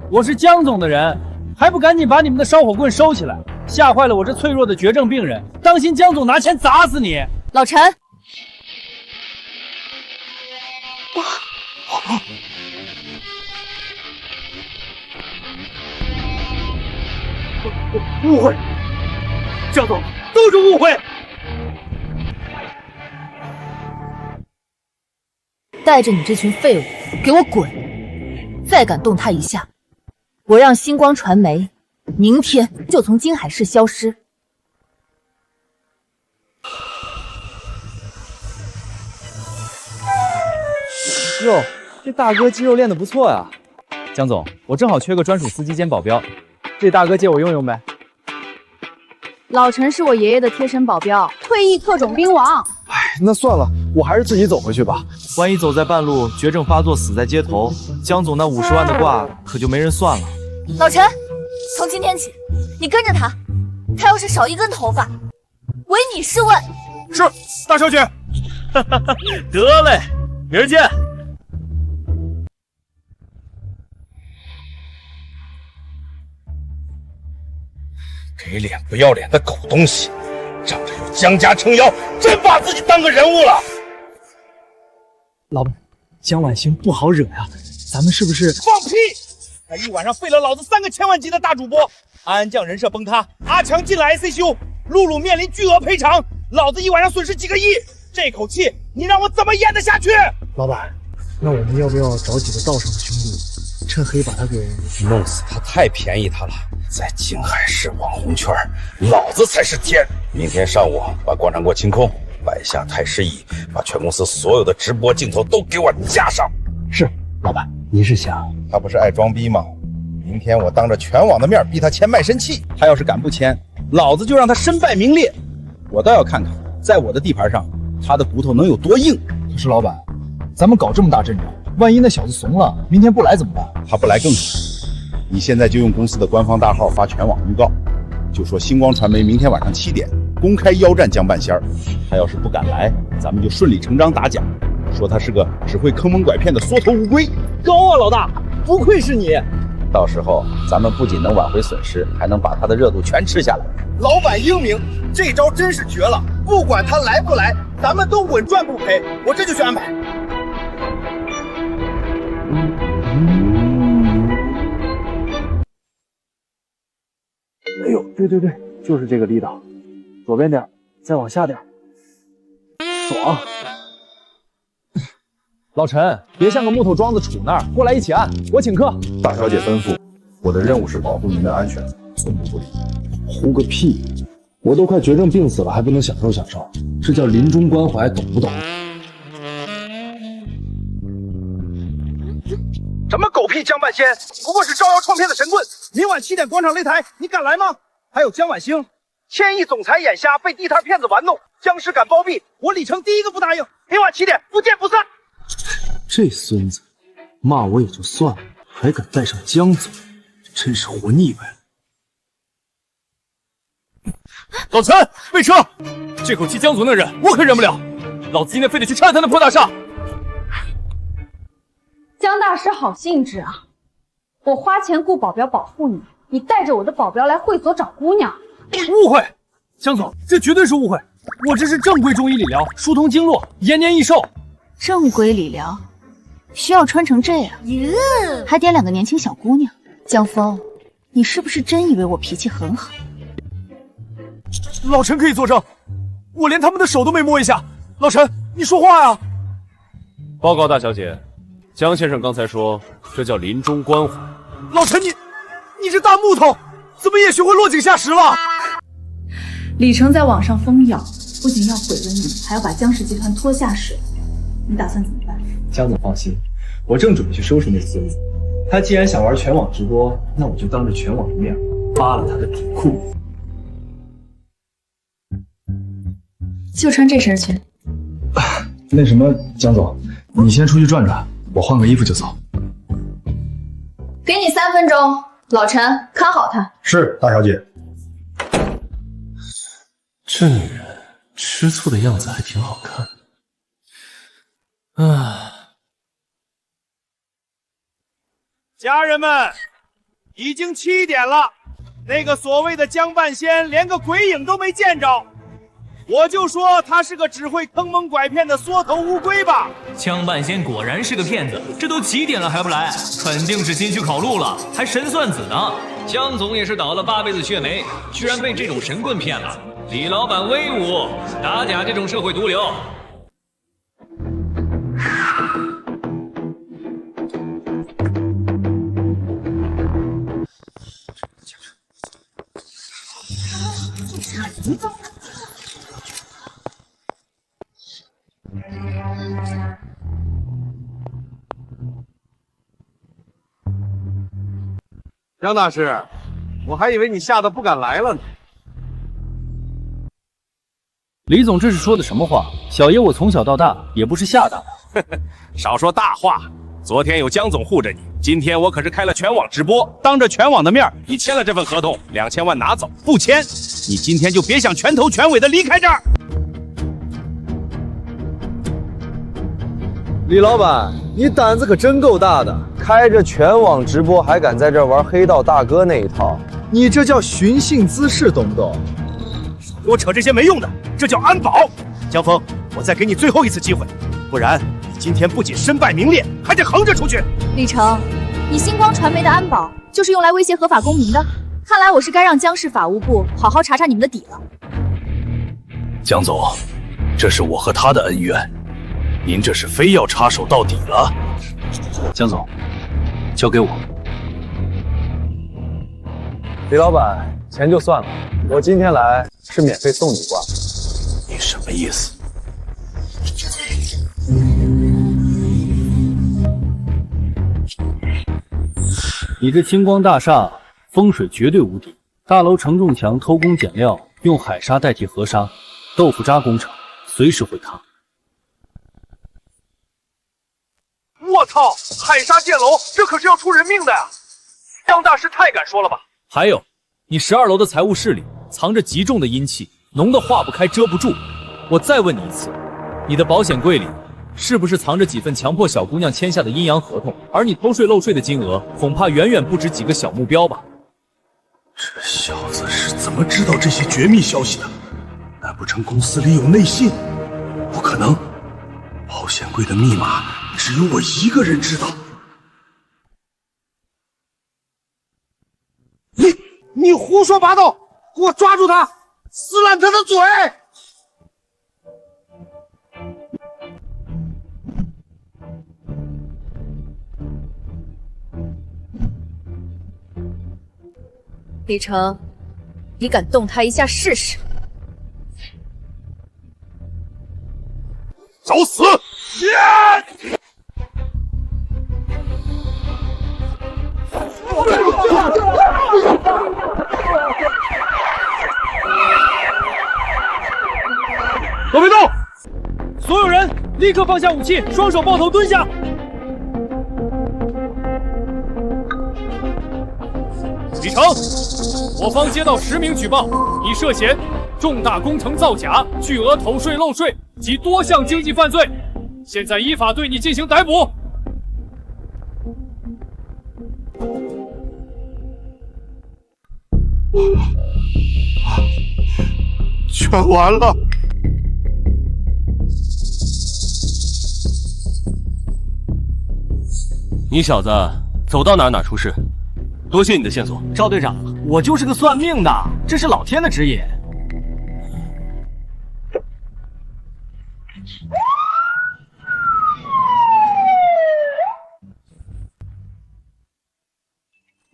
我是江总的人，还不赶紧把你们的烧火棍收起来，吓坏了我这脆弱的绝症病人，当心江总拿钱砸死你！老陈，误会，江总都是误会。带着你这群废物给我滚！再敢动他一下，我让星光传媒明天就从金海市消失。哟，这大哥肌肉练得不错呀。江总，我正好缺个专属司机兼保镖，这大哥借我用用呗。老陈是我爷爷的贴身保镖，退役特种兵王。哎，那算了，我还是自己走回去吧。万一走在半路绝症发作死在街头，江总那50万的卦可就没人算了。老陈，从今天起，你跟着他，他要是少一根头发，唯你是问。是，大小姐。得嘞，明儿见。给脸不要脸的狗东西，仗着有江家撑腰，真把自己当个人物了。老板，江晚星不好惹呀，咱们是不是？放屁！他一晚上废了老子3个千万级的大主播，安将人设崩塌，阿强进了 ICU， 露露面临巨额赔偿，老子一晚上损失几个亿，这口气你让我怎么咽得下去？老板，那我们要不要找几个道上的兄弟，趁黑把他给弄死他？太便宜他了，在静海市网红圈，老子才是天。明天上午把广场给我清空，摆下太师椅，把全公司所有的直播镜头都给我架上。是，老板，您是想？他不是爱装逼吗？明天我当着全网的面逼他签卖身契，他要是敢不签，老子就让他身败名裂。我倒要看看，在我的地盘上，他的骨头能有多硬。可是老板，咱们搞这么大阵仗，万一那小子怂了，明天不来怎么办？他不来更惨。你现在就用公司的官方大号发全网预告，就说星光传媒明天晚上7点公开邀战江半仙儿。他要是不敢来，咱们就顺理成章打假，说他是个只会坑蒙拐骗的缩头乌龟。高啊，老大，不愧是你。到时候咱们不仅能挽回损失，还能把他的热度全吃下来。老板英明，这招真是绝了！不管他来不来，咱们都稳赚不赔。我这就去安排。哎呦，对，就是这个力道，左边点，再往下点，爽！老陈，别像个木头桩子杵那儿，过来一起按，我请客。大小姐吩咐，我的任务是保护您的安全，寸步不离。胡个屁！我都快绝症病死了，还不能享受享受，这叫临终关怀，懂不懂？什么狗屁江半仙，不过是招摇撞骗的神棍。明晚7点广场擂台，你敢来吗？还有江晚星，1000亿总裁眼瞎，被地摊骗子玩弄，僵尸敢包庇，我李成第一个不答应。明晚7点，不见不散。这孙子骂我也就算了，还敢带上江总，真是活腻歪了。老陈，备车！这口气江总能忍，我可忍不了。老子今天非得去拆他那破大厦。江大师好兴致啊！我花钱雇保镖保护你，你带着我的保镖来会所找姑娘。误会，江总，这绝对是误会。我这是正规中医理疗，疏通经络，延年益寿。正规理疗需要穿成这样，还点2个年轻小姑娘。江峰，你是不是真以为我脾气很好？老陈可以作证，我连他们的手都没摸一下。老陈，你说话呀！报告大小姐，江先生刚才说这叫临终关怀。老陈，你这大木头怎么也学会落井下石了？李成在网上疯谣，不仅要毁了你，还要把江氏集团拖下水。你打算怎么办？江总放心，我正准备去收拾那孙子。他既然想玩全网直播，那我就当着全网的面扒了他的底裤。就穿这身去。那什么，江总，你先出去转转，我换个衣服就走。给你3分钟，老陈看好他。是，大小姐。这女人吃醋的样子还挺好看。家人们，已经7点了，那个所谓的江半仙连个鬼影都没见着，我就说他是个只会坑蒙拐骗的缩头乌龟吧。江半仙果然是个骗子，这都几点了还不来，肯定是心虚考虑了，还神算子呢。江总也是倒了8辈子血霉，居然被这种神棍骗了。李老板威武，打假这种社会毒瘤。江大师，我还以为你吓得不敢来了呢。李总这是说的什么话？小爷我从小到大也不是吓大的。少说大话，昨天有江总护着你，今天我可是开了全网直播，当着全网的面，你签了这份合同，2000万拿走，不签，你今天就别想全头全尾的离开这儿。李老板，你胆子可真够大的，开着全网直播还敢在这玩黑道大哥那一套，你这叫寻衅滋事，懂不懂？给我扯这些没用的，这叫安保。江峰，我再给你最后一次机会，不然你今天不仅身败名裂，还得横着出去。李成，你星光传媒的安保就是用来威胁合法公民的，看来我是该让江市法务部好好查查你们的底了。江总，这是我和他的恩怨，您这是非要插手到底了。江总，交给我。李老板，钱就算了，我今天来是免费送你卦。你什么意思？你这星光大厦风水绝对无敌，大楼承重墙偷工减料，用海沙代替河沙，豆腐渣工程随时会塌。我操！海沙建楼，这可是要出人命的呀！江大师太敢说了吧？还有，你12楼的财务室里藏着极重的阴气，浓得化不开遮不住。我再问你一次，你的保险柜里是不是藏着几份强迫小姑娘签下的阴阳合同？而你偷税漏税的金额，恐怕远远不止几个小目标吧？这小子是怎么知道这些绝密消息的？难不成公司里有内信？不可能，保险柜的密码只有我一个人知道。你胡说八道！给我抓住他，撕烂他的嘴！李成，你敢动他一下试试？找死！都别动！所有人立刻放下武器，双手抱头蹲下。李成，我方接到10名举报，你涉嫌重大工程造假、巨额偷税漏税及多项经济犯罪，现在依法对你进行逮捕。全完了！你小子走到哪出事，多谢你的线索。赵队长，我就是个算命的，这是老天的指引。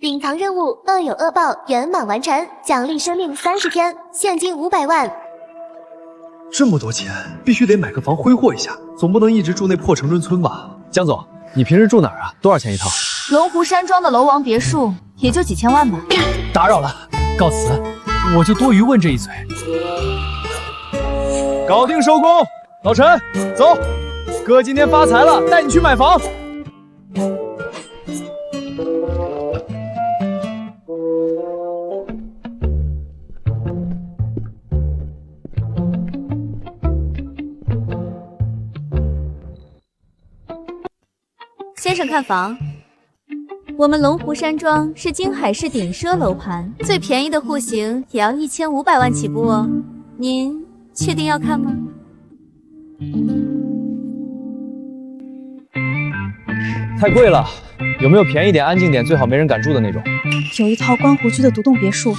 隐藏任务恶有恶报圆满完成，奖励生命30天，现金500万。这么多钱，必须得买个房挥霍一下，总不能一直住那破城中村吧？江总，你平时住哪儿啊？多少钱一套？龙湖山庄的楼王别墅也就几千万吧。打扰了，告辞。我就多余问这一嘴。搞定收工，老陈，走，哥今天发财了，带你去买房。先生看房，我们龙湖山庄是京海市顶奢楼盘，最便宜的户型也要1500万起步哦。您确定要看吗？太贵了，有没有便宜点、安静点、最好没人敢住的那种？有一套观湖区的独栋别墅，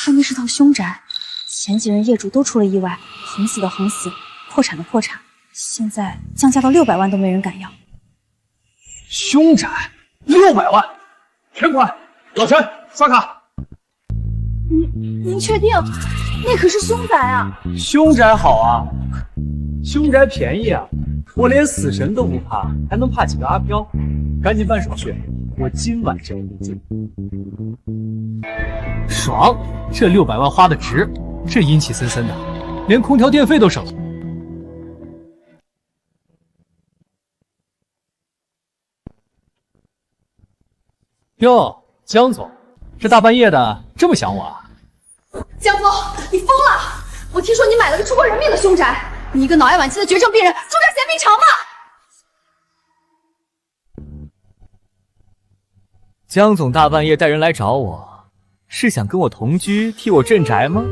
但那是套凶宅，前几任业主都出了意外，横死的横死，破产的破产，现在降价到600万都没人敢要。凶宅600万，全款！老陈，刷卡。您确定？那可是凶宅啊！凶宅好啊，凶宅便宜啊，我连死神都不怕，还能怕几个阿飘？赶紧办手续，我今晚就入住。爽，这600万花的值，这阴气森森的，连空调电费都省了。哟，江总，这大半夜的这么想我啊？江峰，你疯了！我听说你买了个出过人命的凶宅，你一个脑癌晚期的绝症病人，住这儿嫌命长吗？江总大半夜带人来找我，是想跟我同居，替我镇宅吗？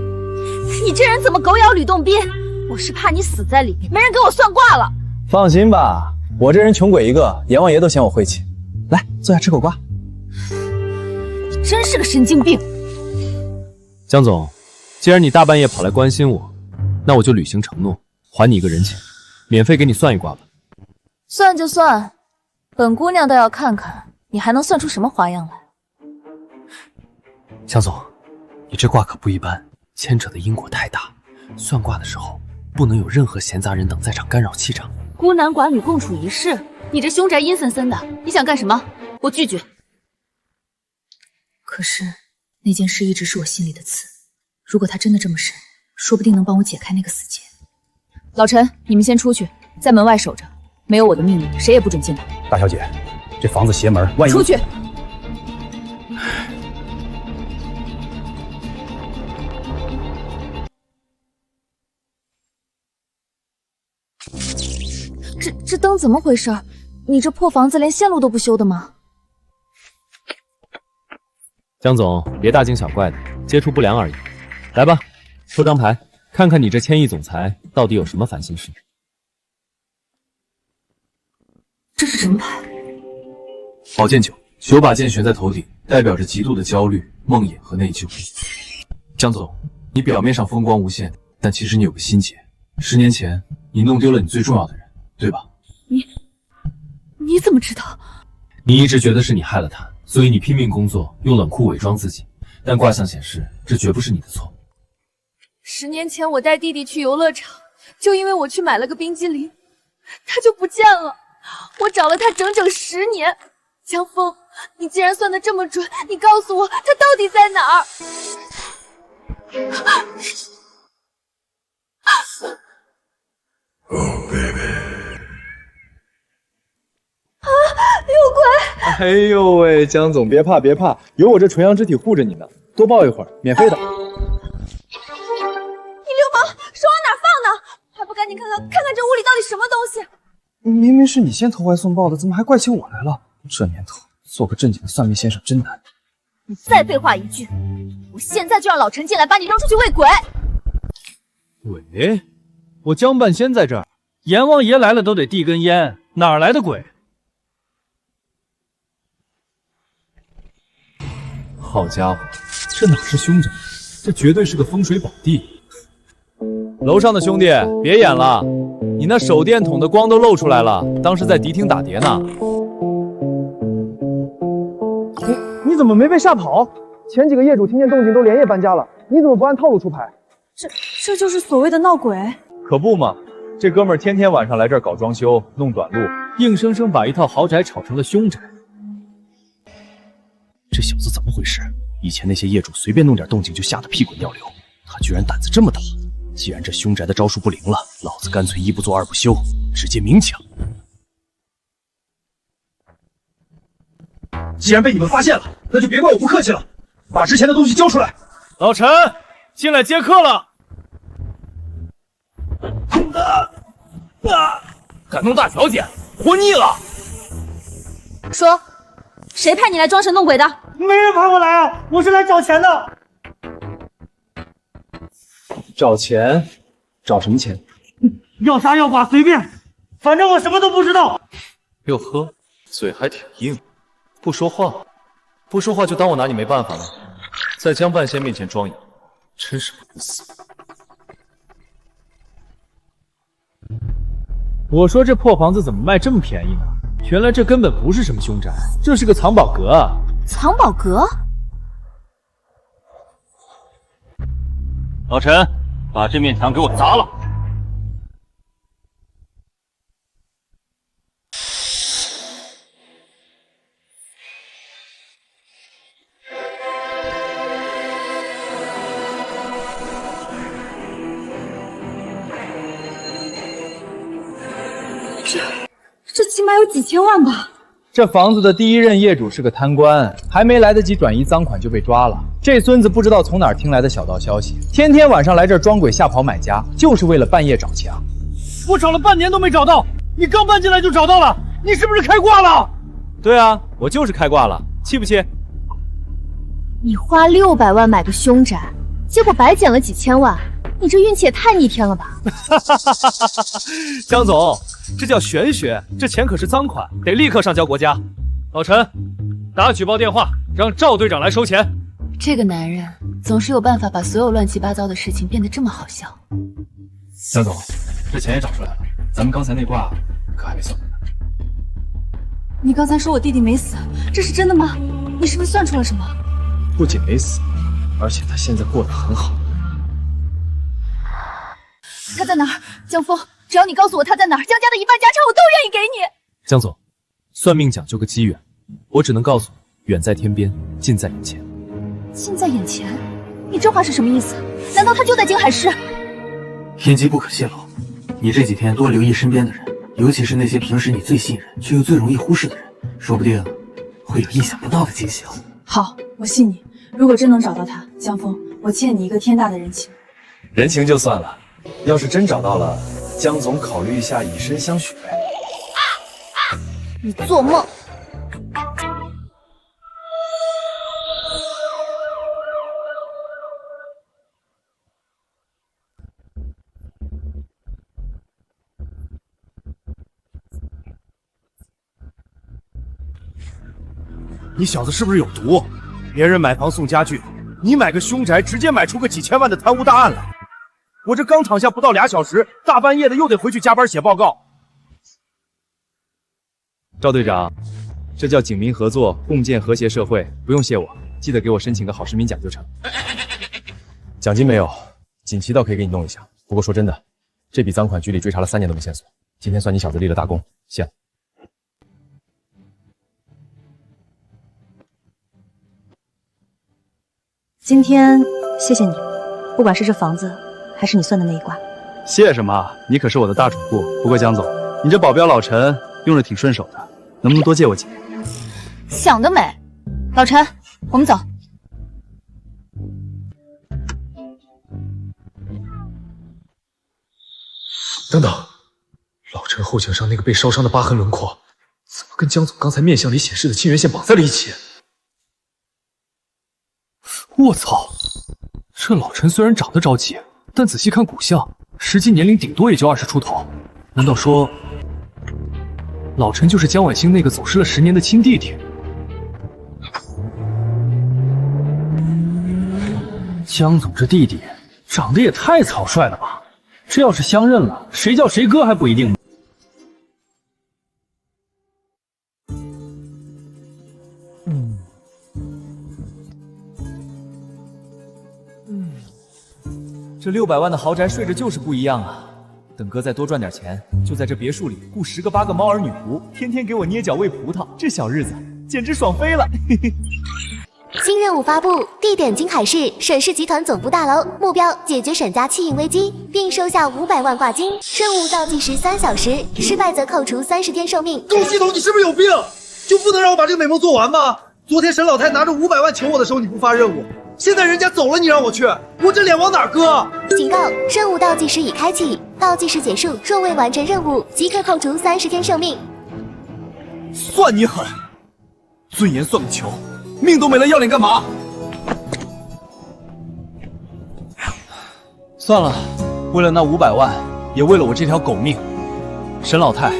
你这人怎么狗咬吕洞宾？我是怕你死在里面，没人给我算卦了。放心吧，我这人穷鬼一个，阎王爷都嫌我晦气。来，坐下吃口瓜。你真是个神经病。江总，既然你大半夜跑来关心我，那我就履行承诺，还你一个人情，免费给你算一卦吧。算就算，本姑娘倒要看看你还能算出什么花样来。江总，你这卦可不一般，牵扯的因果太大，算卦的时候不能有任何闲杂人等在场干扰气场。孤男寡女共处一室，你这凶宅阴森森的，你想干什么？我拒绝。可是那件事一直是我心里的刺，如果它真的这么神，说不定能帮我解开那个死结。老陈，你们先出去，在门外守着，没有我的命令，谁也不准进来。大小姐，这房子邪门，万一……出去！这灯怎么回事？你这破房子连线路都不修的吗？江总，别大惊小怪的，接触不良而已。来吧，抽张牌，看看你这千亿总裁到底有什么烦心事。这是什么牌？宝剑9，9把剑悬在头顶，代表着极度的焦虑、梦魇和内疚。江总，你表面上风光无限，但其实你有个心结。10年前，你弄丢了你最重要的人，对吧？你怎么知道？你一直觉得是你害了他，所以你拼命工作，用冷酷伪装自己。但卦象显示，这绝不是你的错。10年前我带弟弟去游乐场，就因为我去买了个冰激凌，他就不见了。我找了他整整10年。江峰，你既然算得这么准，你告诉我他到底在哪儿？Oh baby。有鬼！哎呦喂，江总别怕别怕，有我这纯阳之体护着你呢，多抱一会儿，免费的。你流氓，手往哪放呢？还不赶紧看看这屋里到底什么东西？明明是你先投怀送抱的，怎么还怪起我来了？这年头，做个正经的算命先生真难。你再废话一句，我现在就让老陈进来把你扔出去喂鬼！鬼？我江半仙在这儿，阎王爷来了都得递根烟，哪来的鬼？好家伙，这哪是凶宅，这绝对是个风水宝地。楼上的兄弟，别演了，你那手电筒的光都露出来了，当是在迪厅打碟呢。你怎么没被吓跑？前几个业主听见动静都连夜搬家了，你怎么不按套路出牌？这就是所谓的闹鬼？可不嘛，这哥们儿天天晚上来这儿搞装修，弄短路，硬生生把一套豪宅炒成了凶宅。这小子怎么回事？以前那些业主随便弄点动静就吓得屁滚尿流，他居然胆子这么大。既然这凶宅的招数不灵了，老子干脆1不做2不休，直接明抢。既然被你们发现了，那就别怪我不客气了，把之前的东西交出来。老陈，进来接客了。敢弄大小姐，活腻了！说，谁派你来装神弄鬼的？没人派我来啊，我是来找钱的。找钱？找什么钱？要杀要剐随便，反正我什么都不知道。哟呵，嘴还挺硬，不说话，不说话就当我拿你没办法了，在江半仙面前装哑，真是不能死。我说这破房子怎么卖这么便宜呢？原来这根本不是什么凶宅，这是个藏宝阁啊！藏宝阁？老陈，把这面墙给我砸了！这起码有几千万吧？这房子的第一任业主是个贪官，还没来得及转移赃款就被抓了。这孙子不知道从哪儿听来的小道消息，天天晚上来这儿装鬼吓跑买家，就是为了半夜找枪。我找了半年都没找到，你刚搬进来就找到了，你是不是开挂了？对啊，我就是开挂了，气不气？你花600万买个凶宅，结果白捡了几千万，你这运气也太逆天了吧！江总，这叫玄学，这钱可是赃款，得立刻上交国家。老陈，打举报电话，让赵队长来收钱。这个男人总是有办法把所有乱七八糟的事情变得这么好笑。江总，这钱也找出来了，咱们刚才那卦可还没算完呢。你刚才说我弟弟没死，这是真的吗？你是不是算出了什么？不仅没死，而且他现在过得很好。他在哪儿？江峰，只要你告诉我他在哪儿，江家的一半家产我都愿意给你。江总，算命讲究个机缘，我只能告诉你，远在天边，近在眼前。近在眼前？你这话是什么意思？难道他就在京海市？天机不可泄露，你这几天多留意身边的人，尤其是那些平时你最信任却又最容易忽视的人，说不定会有意想不到的惊喜哦。好，我信你。如果真能找到他，江峰，我欠你一个天大的人情。人情就算了，要是真找到了，江总考虑一下以身相许呗。你做梦！你小子是不是有毒？别人买房送家具，你买个凶宅，直接买出个几千万的贪污大案来。我这刚躺下不到2小时，大半夜的又得回去加班写报告。赵队长，这叫警民合作，共建和谐社会，不用谢我，记得给我申请个好市民奖就成。奖金没有，锦旗倒可以给你弄一下。不过说真的，这笔赃款局里追查了3年都没线索，今天算你小子立了大功，谢了。今天谢谢你，不管是这房子，还是你算的那一卦。谢什么？你可是我的大主顾。不过江总，你这保镖老陈用着挺顺手的，能不能多借我几年？想得美！老陈，我们走。等等，老陈后颈上那个被烧伤的疤痕轮廓，怎么跟江总刚才面相里显示的亲缘线绑在了一起？我操！这老陈虽然长得着急，但仔细看骨相，实际年龄顶多也就20出头。难道说，老陈就是江晚星那个走失了10年的亲弟弟？江总这弟弟长得也太草率了吧！这要是相认了，谁叫谁哥还不一定呢。这600万的豪宅睡着就是不一样啊！等哥再多赚点钱，就在这别墅里雇10个8个猫儿女仆，天天给我捏脚喂葡萄，这小日子简直爽飞了！嘿嘿。新任务发布，地点京海市沈氏集团总部大楼，目标解决沈家弃婴危机，并收下500万挂金。任务倒计时3小时，失败则扣除30天寿命。钟系统，你是不是有病？就不能让我把这个美梦做完吗？昨天沈老太拿着500万求我的时候，你不发任务，现在人家走了，你让我去，我这脸往哪搁？警告：任务倒计时已开启，倒计时结束，若未完成任务，即可扣除30天寿命。算你狠，尊严算个球！命都没了，要脸干嘛？算了，为了那500万，也为了我这条狗命，沈老太，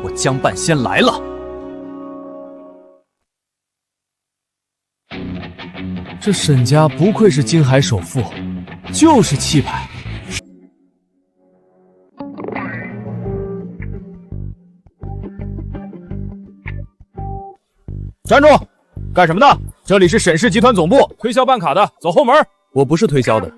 我江半仙来了！这沈家不愧是京海首富，就是气派。站住！干什么的？这里是沈氏集团总部，推销办卡的，走后门。我不是推销的，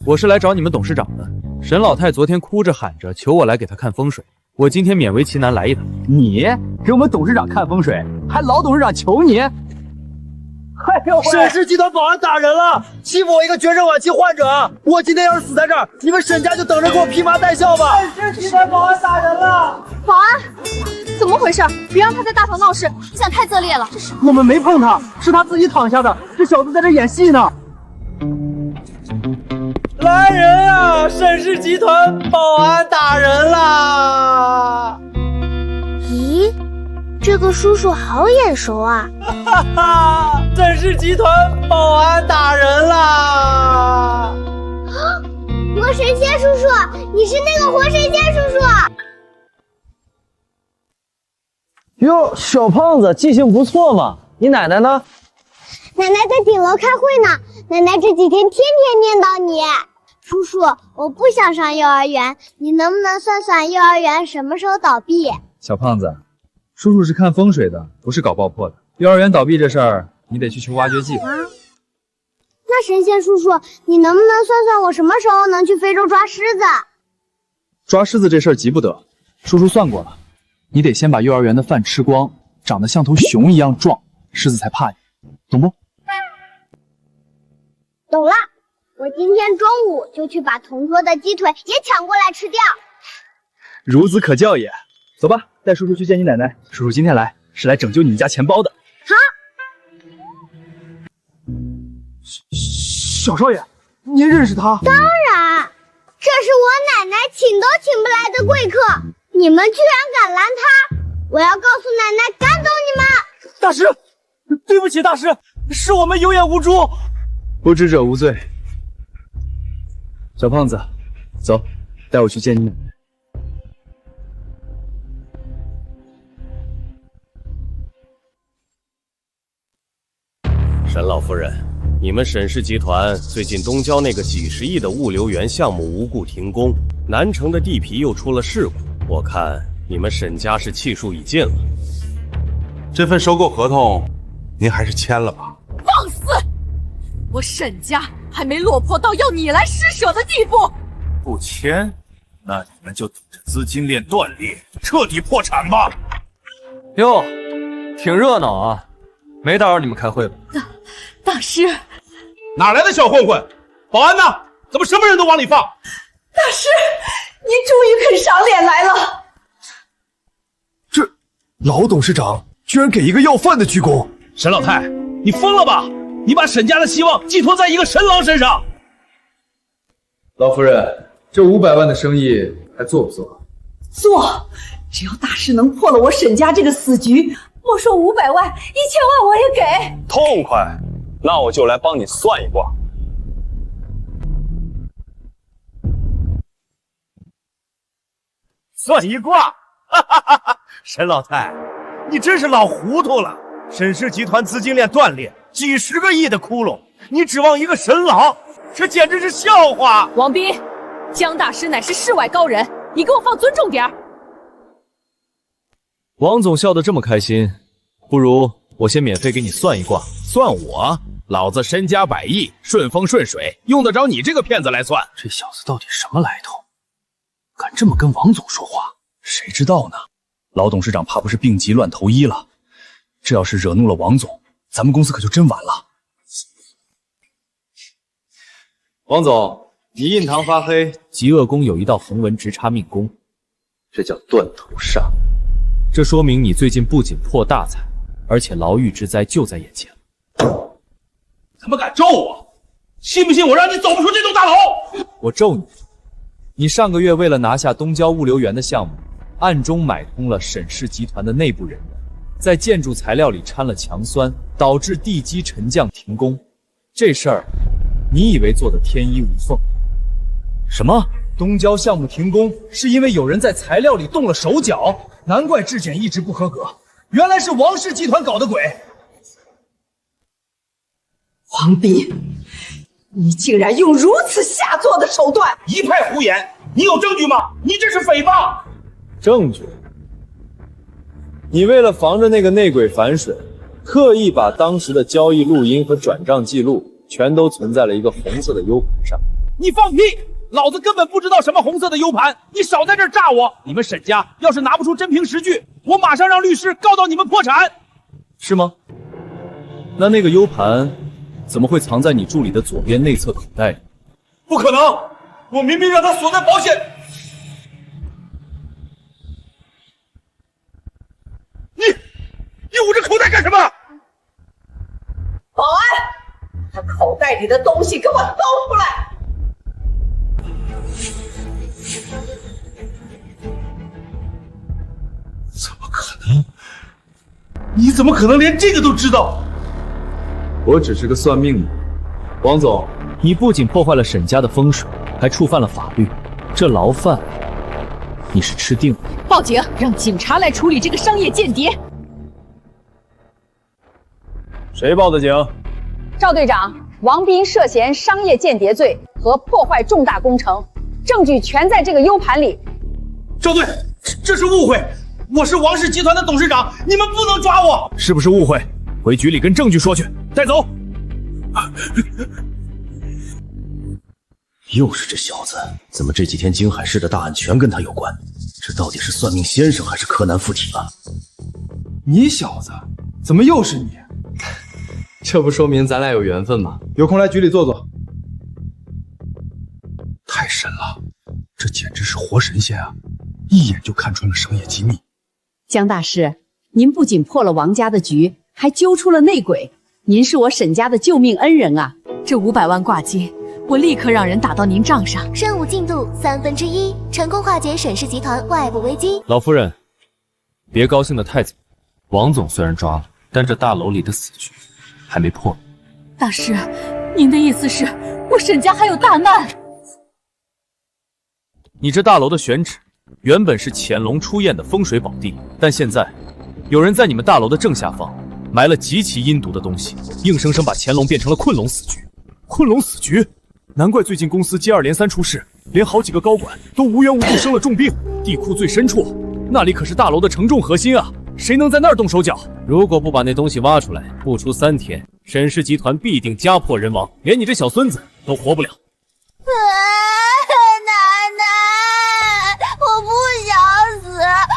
我是来找你们董事长的。沈老太昨天哭着喊着求我来给她看风水，我今天勉为其难来一趟。你给我们董事长看风水，还老董事长求你？哎呦，沈氏集团保安打人了，欺负我一个绝症晚期患者。我今天要是死在这儿，你们沈家就等着给我披麻戴孝吧。沈氏集团保安打人了，保安。怎么回事？别让他在大堂闹事，你想太恶劣了。我们没碰他，是他自己躺下的。这小子在这演戏呢。来人啊！沈氏集团保安打人啦！咦，这个叔叔好眼熟啊！哈哈，沈氏集团保安打人啦！活神仙叔叔，你是那个活神仙叔叔。哟，小胖子记性不错嘛。你奶奶呢？奶奶在顶楼开会呢。奶奶这几天天天念叨你。叔叔，我不想上幼儿园，你能不能算算幼儿园什么时候倒闭？小胖子，叔叔是看风水的，不是搞爆破的。幼儿园倒闭这事儿，你得去求挖掘机。那神仙叔叔，你能不能算算我什么时候能去非洲抓狮子？抓狮子这事儿急不得，叔叔算过了，你得先把幼儿园的饭吃光，长得像头熊一样壮，狮子才怕你，懂不？懂了，我今天中午就去把同桌的鸡腿也抢过来吃掉。孺子可教也。走吧，带叔叔去见你奶奶。叔叔今天来是来拯救你们家钱包的。好。小少爷，您认识他？当然，这是我奶奶请都请不来的贵客，你们居然敢拦他！我要告诉奶奶赶走你们！大师，对不起，大师，是我们有眼无珠。不知者无罪。小胖子，走，带我去见你奶奶。沈老夫人，你们沈氏集团最近东郊那个几十亿的物流园项目无故停工，南城的地皮又出了事故，我看你们沈家是气数已尽了。这份收购合同，您还是签了吧。放肆！我沈家还没落魄到要你来施舍的地步。不签，那你们就等着资金链断裂，彻底破产吧。哟，挺热闹啊，没打扰你们开会吧？大师，哪来的小混混？保安呢？怎么什么人都往里放？大师，您终于肯赏脸来了。这老董事长居然给一个要饭的鞠躬！沈老太，你疯了吧？你把沈家的希望寄托在一个神郎身上。老夫人，这500万的生意还做不做？做，只要大师能破了我沈家这个死局，莫说500万，1000万我也给。痛快，那我就来帮你算一卦。算一卦，哈哈哈哈！沈老太，你真是老糊涂了。沈氏集团资金链断裂，几十个亿的窟窿，你指望一个神郎，这简直是笑话！王斌，江大师乃是世外高人，你给我放尊重点儿。王总笑得这么开心，不如我先免费给你算一卦。算我？老子身家100亿，顺风顺水，用得着你这个骗子来算？这小子到底什么来头？敢这么跟王总说话？谁知道呢？老董事长怕不是病急乱投医了？这要是惹怒了王总，咱们公司可就真完了。王总，你印堂发黑，极恶宫有一道横纹直插命宫，这叫断头煞。这说明你最近不仅破大财，而且牢狱之灾就在眼前。他们敢咒我，信不信我让你走不出这栋大楼？我咒你！你上个月为了拿下东郊物流园的项目，暗中买通了沈氏集团的内部人员，在建筑材料里掺了强酸，导致地基沉降停工。这事儿，你以为做的天衣无缝？什么？东郊项目停工是因为有人在材料里动了手脚？难怪质检一直不合格，原来是王氏集团搞的鬼！王斌，你竟然用如此下作的手段！一派胡言！你有证据吗？你这是诽谤！证据？你为了防着那个内鬼反水，特意把当时的交易录音和转账记录全都存在了一个红色的 U 盘上。你放屁！老子根本不知道什么红色的 U 盘，你少在这儿炸我！你们沈家要是拿不出真凭实据，我马上让律师告到你们破产。是吗？那个 U 盘怎么会藏在你助理的左边内侧口袋里？不可能！我明明让他锁在保险。袋里的东西给我搜出来！怎么可能？你怎么可能连这个都知道？我只是个算命的。王总，你不仅破坏了沈家的风水，还触犯了法律，这牢饭你是吃定了。报警，让警察来处理这个商业间谍。谁报的警？赵队长，王斌涉嫌商业间谍罪和破坏重大工程，证据全在这个 U 盘里。赵队，这是误会，我是王氏集团的董事长，你们不能抓我。是不是误会？回局里跟证据说去，带走。又是这小子，怎么这几天京海市的大案全跟他有关？这到底是算命先生还是柯南附体了？你小子，怎么又是你？这不说明咱俩有缘分吗？有空来局里坐坐。太神了，这简直是活神仙啊！一眼就看穿了商业机密。江大师，您不仅破了王家的局，还揪出了内鬼，您是我沈家的救命恩人啊！这500万挂金，我立刻让人打到您账上。任务进度1/3，成功化解沈氏集团外部危机。老夫人，别高兴得太早。王总虽然抓了，但这大楼里的死局还没破。大师，您的意思是我沈家还有大难？你这大楼的选址原本是潜龙出堰的风水宝地，但现在有人在你们大楼的正下方埋了极其阴毒的东西，硬生生把乾隆变成了困龙死局。困龙死局，难怪最近公司接二连三出事，连好几个高管都无缘无故生了重病。地库最深处，那里可是大楼的承重核心啊，谁能在那儿动手脚？如果不把那东西挖出来，不出3天，沈氏集团必定家破人亡，连你这小孙子都活不了。奶奶，我不想死，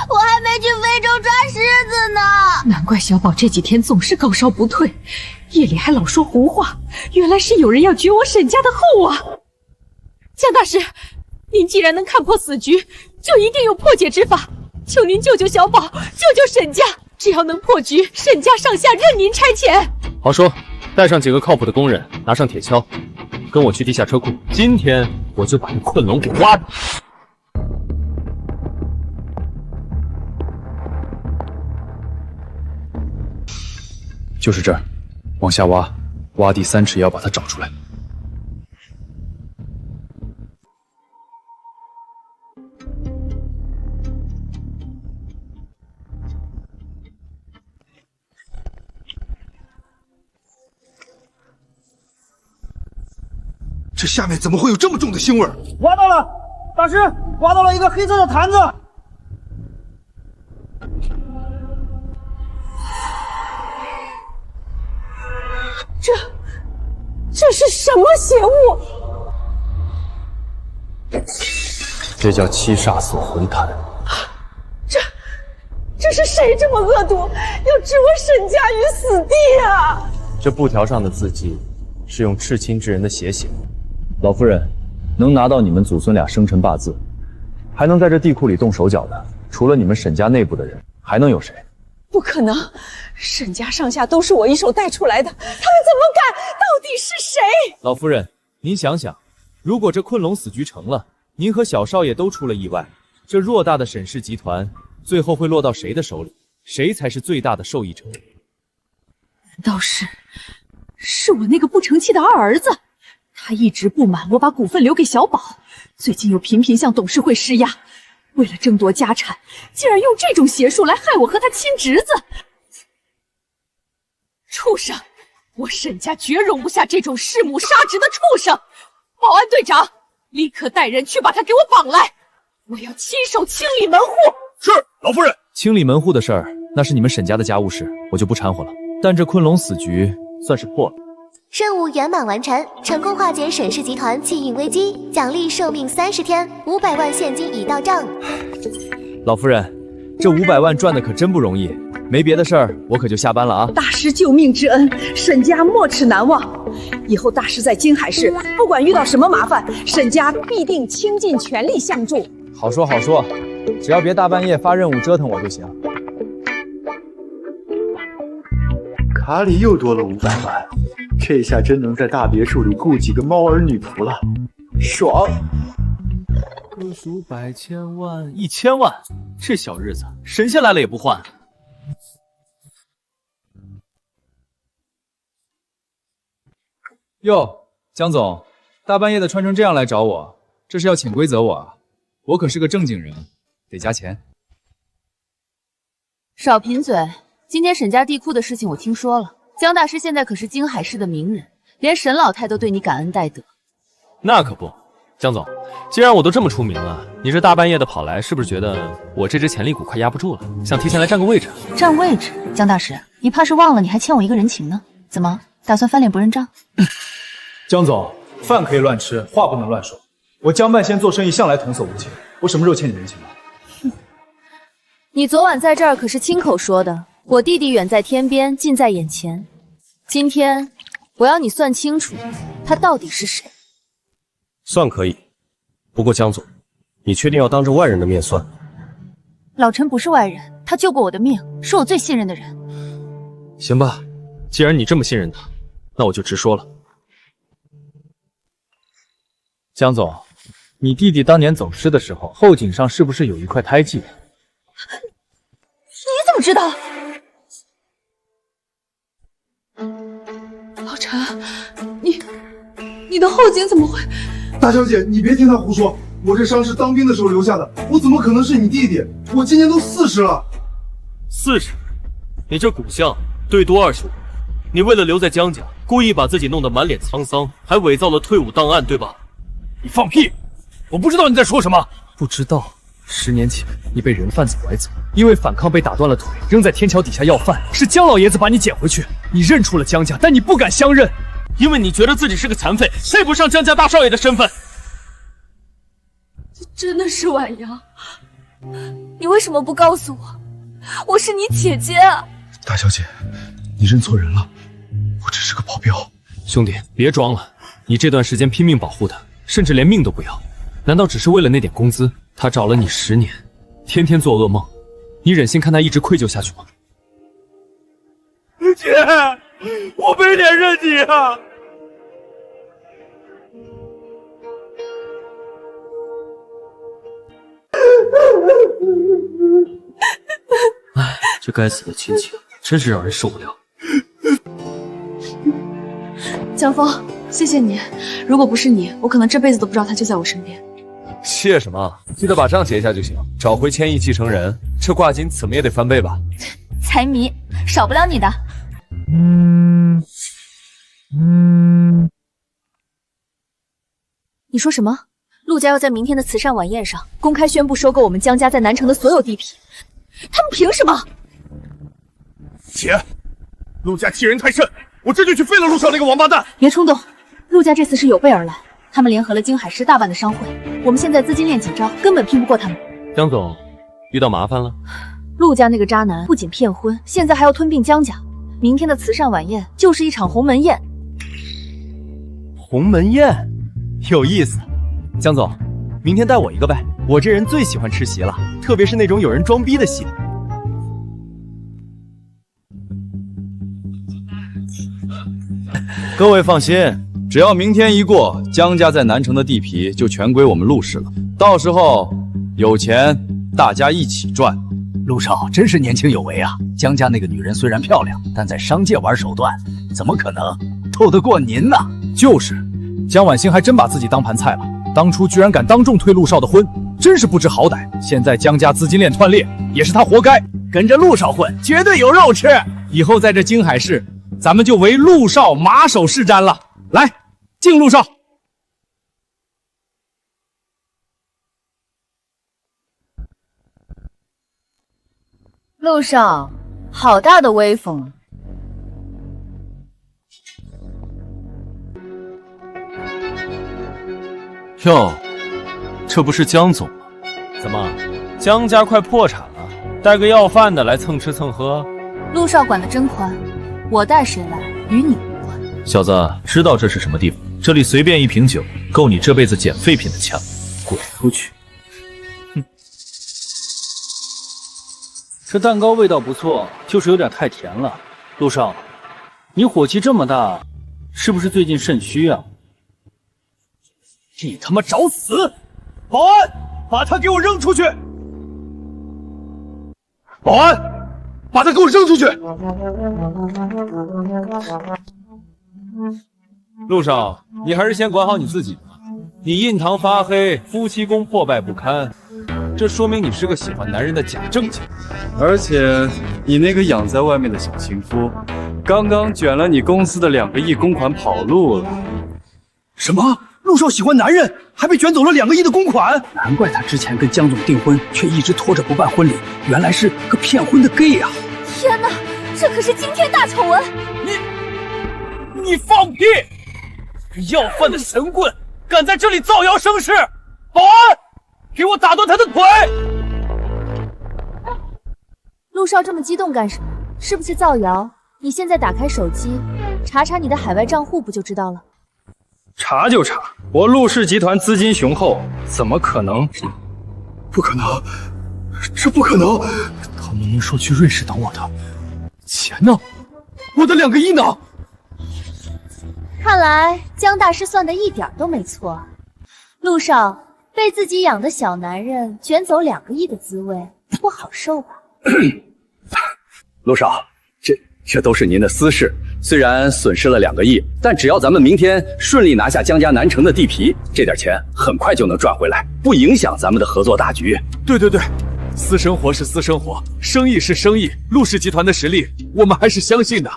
我还没去非洲抓狮子呢。难怪小宝这几天总是高烧不退，夜里还老说胡话，原来是有人要绝我沈家的后啊！江大师，您既然能看破死局，就一定有破解之法，求您救救小宝，救救沈家！只要能破局，沈家上下任您差遣。好说，带上几个靠谱的工人，拿上铁锹，跟我去地下车库。今天我就把这困龙给挖出来。就是这儿，往下挖，挖地3尺也要把它找出来。这下面怎么会有这么重的腥味？挖到了，大师，挖到了一个黑色的坛子。这是什么邪物？这叫七煞锁魂坛。这是谁这么恶毒，要置我沈家于死地啊！这布条上的字迹是用赤亲之人的血写的。老夫人，能拿到你们祖孙俩生辰八字，还能在这地库里动手脚的，除了你们沈家内部的人，还能有谁？不可能，沈家上下都是我一手带出来的，他们怎么敢？到底是谁？老夫人，您想想，如果这困龙死局成了，您和小少爷都出了意外，这偌大的沈氏集团最后会落到谁的手里？谁才是最大的受益者？难道是我那个不成器的二儿子？他一直不满我把股份留给小宝，最近又频频向董事会施压，为了争夺家产，竟然用这种邪术来害我和他亲侄子。畜生！我沈家绝容不下这种弑母杀侄的畜生！保安队长，立刻带人去把他给我绑来，我要亲手清理门户。是，老夫人。清理门户的事儿，那是你们沈家的家务事，我就不掺和了。但这困龙死局算是破了。任务圆满完成，成功化解沈氏集团气运危机，奖励寿命30天，500万现金已到账。老夫人，这500万赚的可真不容易，没别的事儿，我可就下班了啊。大师救命之恩，沈家没齿难忘。以后大师在京海市，不管遇到什么麻烦，沈家必定倾尽全力相助。好说好说，只要别大半夜发任务折腾我就行。卡里又多了500万，这下真能在大别墅里雇几个猫儿女仆了，爽！个数百千万1000万，这小日子神仙来了也不换。哟，江总，大半夜的穿成这样来找我，这是要潜规则我啊？我可是个正经人，得加钱。少贫嘴，今天沈家地库的事情我听说了，江大师现在可是京海市的名人，连沈老太都对你感恩戴德。那可不，江总，既然我都这么出名了，你这大半夜的跑来，是不是觉得我这只潜力股快压不住了，想提前来占个位置？占位置？江大师，你怕是忘了你还欠我一个人情呢？怎么打算翻脸不认账？江总，饭可以乱吃，话不能乱说。我江半仙做生意向来童叟无欺，我什么时候欠你人情了？你昨晚在这儿可是亲口说的，我弟弟远在天边，近在眼前。今天我要你算清楚，他到底是谁。算可以，不过江总，你确定要当着外人的面算？老陈不是外人，他救过我的命，是我最信任的人。行吧，既然你这么信任他，那我就直说了。江总，你弟弟当年走失的时候，后颈上是不是有一块胎记？你怎么知道？老陈，你的后颈怎么会？大小姐，你别听他胡说，我这伤是当兵的时候留下的，我怎么可能是你弟弟？我今年都40了。40？你这骨相对多25，你为了留在江家，故意把自己弄得满脸沧桑，还伪造了退伍档案，对吧？你放屁！我不知道你在说什么。不知道，10年前你被人贩子拐走，因为反抗被打断了腿，扔在天桥底下要饭，是江老爷子把你捡回去。你认出了江家，但你不敢相认，因为你觉得自己是个残废，配不上江家大少爷的身份。这真的是婉阳？你为什么不告诉我？我是你姐姐啊！大小姐，你认错人了，我只是个保镖。兄弟，别装了，你这段时间拼命保护他，甚至连命都不要，难道只是为了那点工资？他找了你10年，天天做噩梦，你忍心看他一直愧疚下去吗？姐，我没脸认你啊！哎，这该死的亲情真是让人受不了。江峰，谢谢你，如果不是你，我可能这辈子都不知道他就在我身边。谢什么？记得把账结一下就行。找回千亿继承人，这挂金怎么也得翻倍吧？财迷，少不了你的。你说什么？陆家要在明天的慈善晚宴上公开宣布收购我们江家在南城的所有地皮，他们凭什么？姐，陆家欺人太甚，我这就去废了陆少那个王八蛋！别冲动，陆家这次是有备而来，他们联合了京海市大半的商会，我们现在资金链紧张，根本拼不过他们。江总，遇到麻烦了？陆家那个渣男不仅骗婚，现在还要吞并江家。明天的慈善晚宴就是一场鸿门宴。鸿门宴，有意思。江总，明天带我一个呗，我这人最喜欢吃席了，特别是那种有人装逼的席。各位放心，只要明天一过，江家在南城的地皮就全归我们陆氏了。到时候有钱大家一起赚。陆少真是年轻有为啊！江家那个女人虽然漂亮，但在商界玩手段，怎么可能斗得过您呢？就是，江婉欣还真把自己当盘菜了，当初居然敢当众推陆少的婚，真是不知好歹。现在江家资金链断裂，也是他活该。跟着陆少混，绝对有肉吃。以后在这京海市，咱们就唯陆少马首是瞻了。来，敬陆少。陆少，好大的威风啊！哟，这不是江总吗？怎么，江家快破产了，带个要饭的来蹭吃蹭喝？陆少管得真宽，我带谁来与你无关。小子，知道这是什么地方？这里随便一瓶酒，够你这辈子捡废品的钱。滚出去！这蛋糕味道不错，就是有点太甜了。陆少，你火气这么大，是不是最近肾虚啊？你他妈找死！保安，把他给我扔出去！保安，把他给我扔出去！陆少，你还是先管好你自己吧。你印堂发黑，夫妻宫破败不堪，这说明你是个喜欢男人的假正经。而且你那个养在外面的小情夫，刚刚卷了你公司的2个亿公款跑路了。什么？陆少喜欢男人，还被卷走了2个亿的公款？难怪他之前跟江总订婚，却一直拖着不办婚礼，原来是个骗婚的 gay 啊！天哪，这可是惊天大丑闻！你放屁！要饭的神棍，敢在这里造谣生事！保安，给我打断他的腿！陆少这么激动干什么？是不是造谣？你现在打开手机，查查你的海外账户不就知道了？查就查，我陆氏集团资金雄厚，怎么可能？不可能，这不可能！他明明说去瑞士等我的，钱呢？我的2个亿呢？看来江大师算的一点都没错。陆少被自己养的小男人卷走2个亿的滋味，不好受吧？陆少，这都是您的私事。虽然损失了2个亿，但只要咱们明天顺利拿下江家南城的地皮，这点钱很快就能赚回来，不影响咱们的合作大局。对，私生活是私生活，生意是生意，陆氏集团的实力我们还是相信的。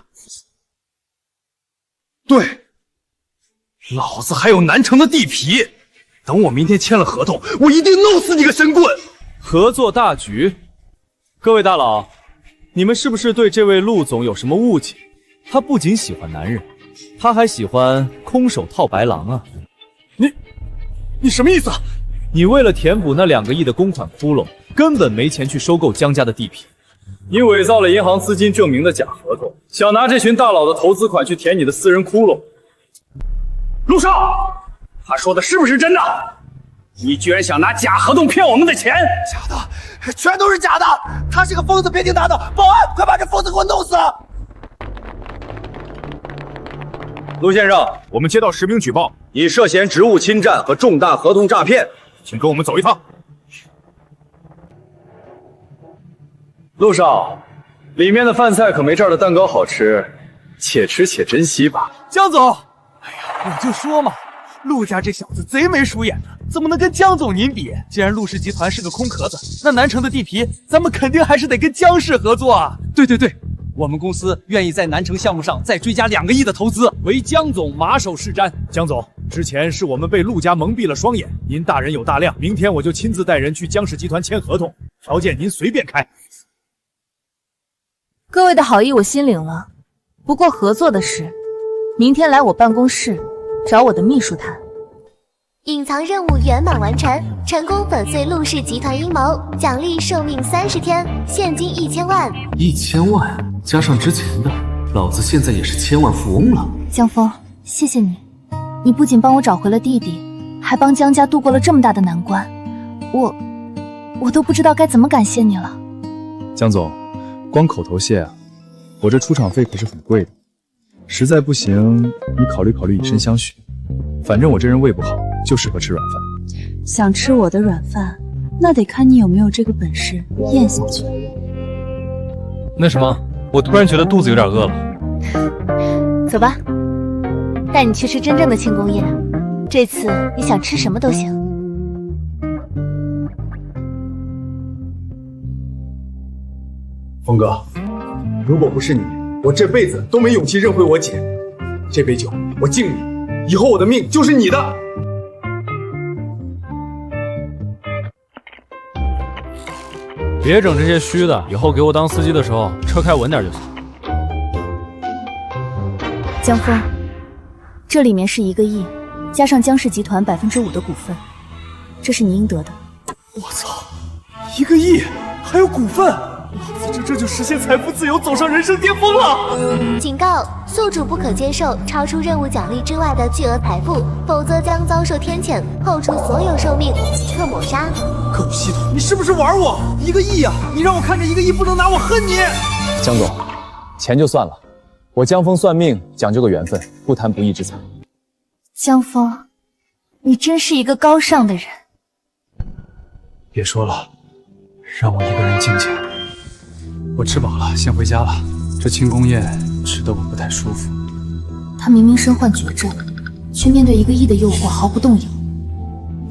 对，老子还有南城的地皮，等我明天签了合同，我一定弄死你个神棍！合作大局，各位大佬，你们是不是对这位陆总有什么误解？他不仅喜欢男人，他还喜欢空手套白狼啊！你什么意思啊？你为了填补那2个亿的公款窟窿，根本没钱去收购江家的地皮。你伪造了银行资金证明的假合同，想拿这群大佬的投资款去填你的私人窟窿。陆少，他说的是不是真的？你居然想拿假合同骗我们的钱？假的，全都是假的！他是个疯子，别听他的！保安，快把这疯子给我弄死！陆先生，我们接到实名举报，你涉嫌职务侵占和重大合同诈骗，请跟我们走一趟。陆少，里面的饭菜可没这儿的蛋糕好吃，且吃且珍惜吧。江总，哎呀，我就说嘛，陆家这小子贼眉鼠眼的，怎么能跟江总您比？既然陆氏集团是个空壳子，那南城的地皮，咱们肯定还是得跟江氏合作啊！对，我们公司愿意在南城项目上再追加2个亿的投资，唯江总马首是瞻。江总，之前是我们被陆家蒙蔽了双眼，您大人有大量，明天我就亲自带人去江氏集团签合同，条件您随便开。各位的好意我心领了，不过合作的事，明天来我办公室找我的秘书谈。隐藏任务圆满完成，成功粉碎陆氏集团阴谋，奖励寿命30天，现金1000万。1000万加上之前的，老子现在也是千万富翁了。江峰，谢谢你，你不仅帮我找回了弟弟，还帮江家度过了这么大的难关，我都不知道该怎么感谢你了。江总，光口头谢啊，我这出场费可是很贵的，实在不行，你考虑考虑以身相许。反正我这人胃不好，就适合吃软饭。想吃我的软饭，那得看你有没有这个本事咽下去。那什么，我突然觉得肚子有点饿了。走吧，带你去吃真正的庆功宴。这次你想吃什么都行。峰哥，如果不是你，我这辈子都没勇气认回我姐。这杯酒我敬你，以后我的命就是你的。别整这些虚的，以后给我当司机的时候车开稳点就行。江峰，这里面是1个亿，加上江氏集团5%的股份，这是你应得的。我操，1个亿还有股份，老子这就实现财富自由，走上人生巅峰了！警告：宿主不可接受超出任务奖励之外的巨额财富，否则将遭受天谴，扣除所有寿命，即刻抹杀。狗系统，你是不是玩我？1个亿啊！你让我看着1个亿不能拿我恨你！江总，钱就算了，我江峰算命讲究个缘分，不谈不义之财。江峰，你真是一个高尚的人。别说了，让我一个人静静。我吃饱了，先回家了。这庆功宴吃得我不太舒服。他明明身患绝症，却面对1个亿的诱惑毫不动摇。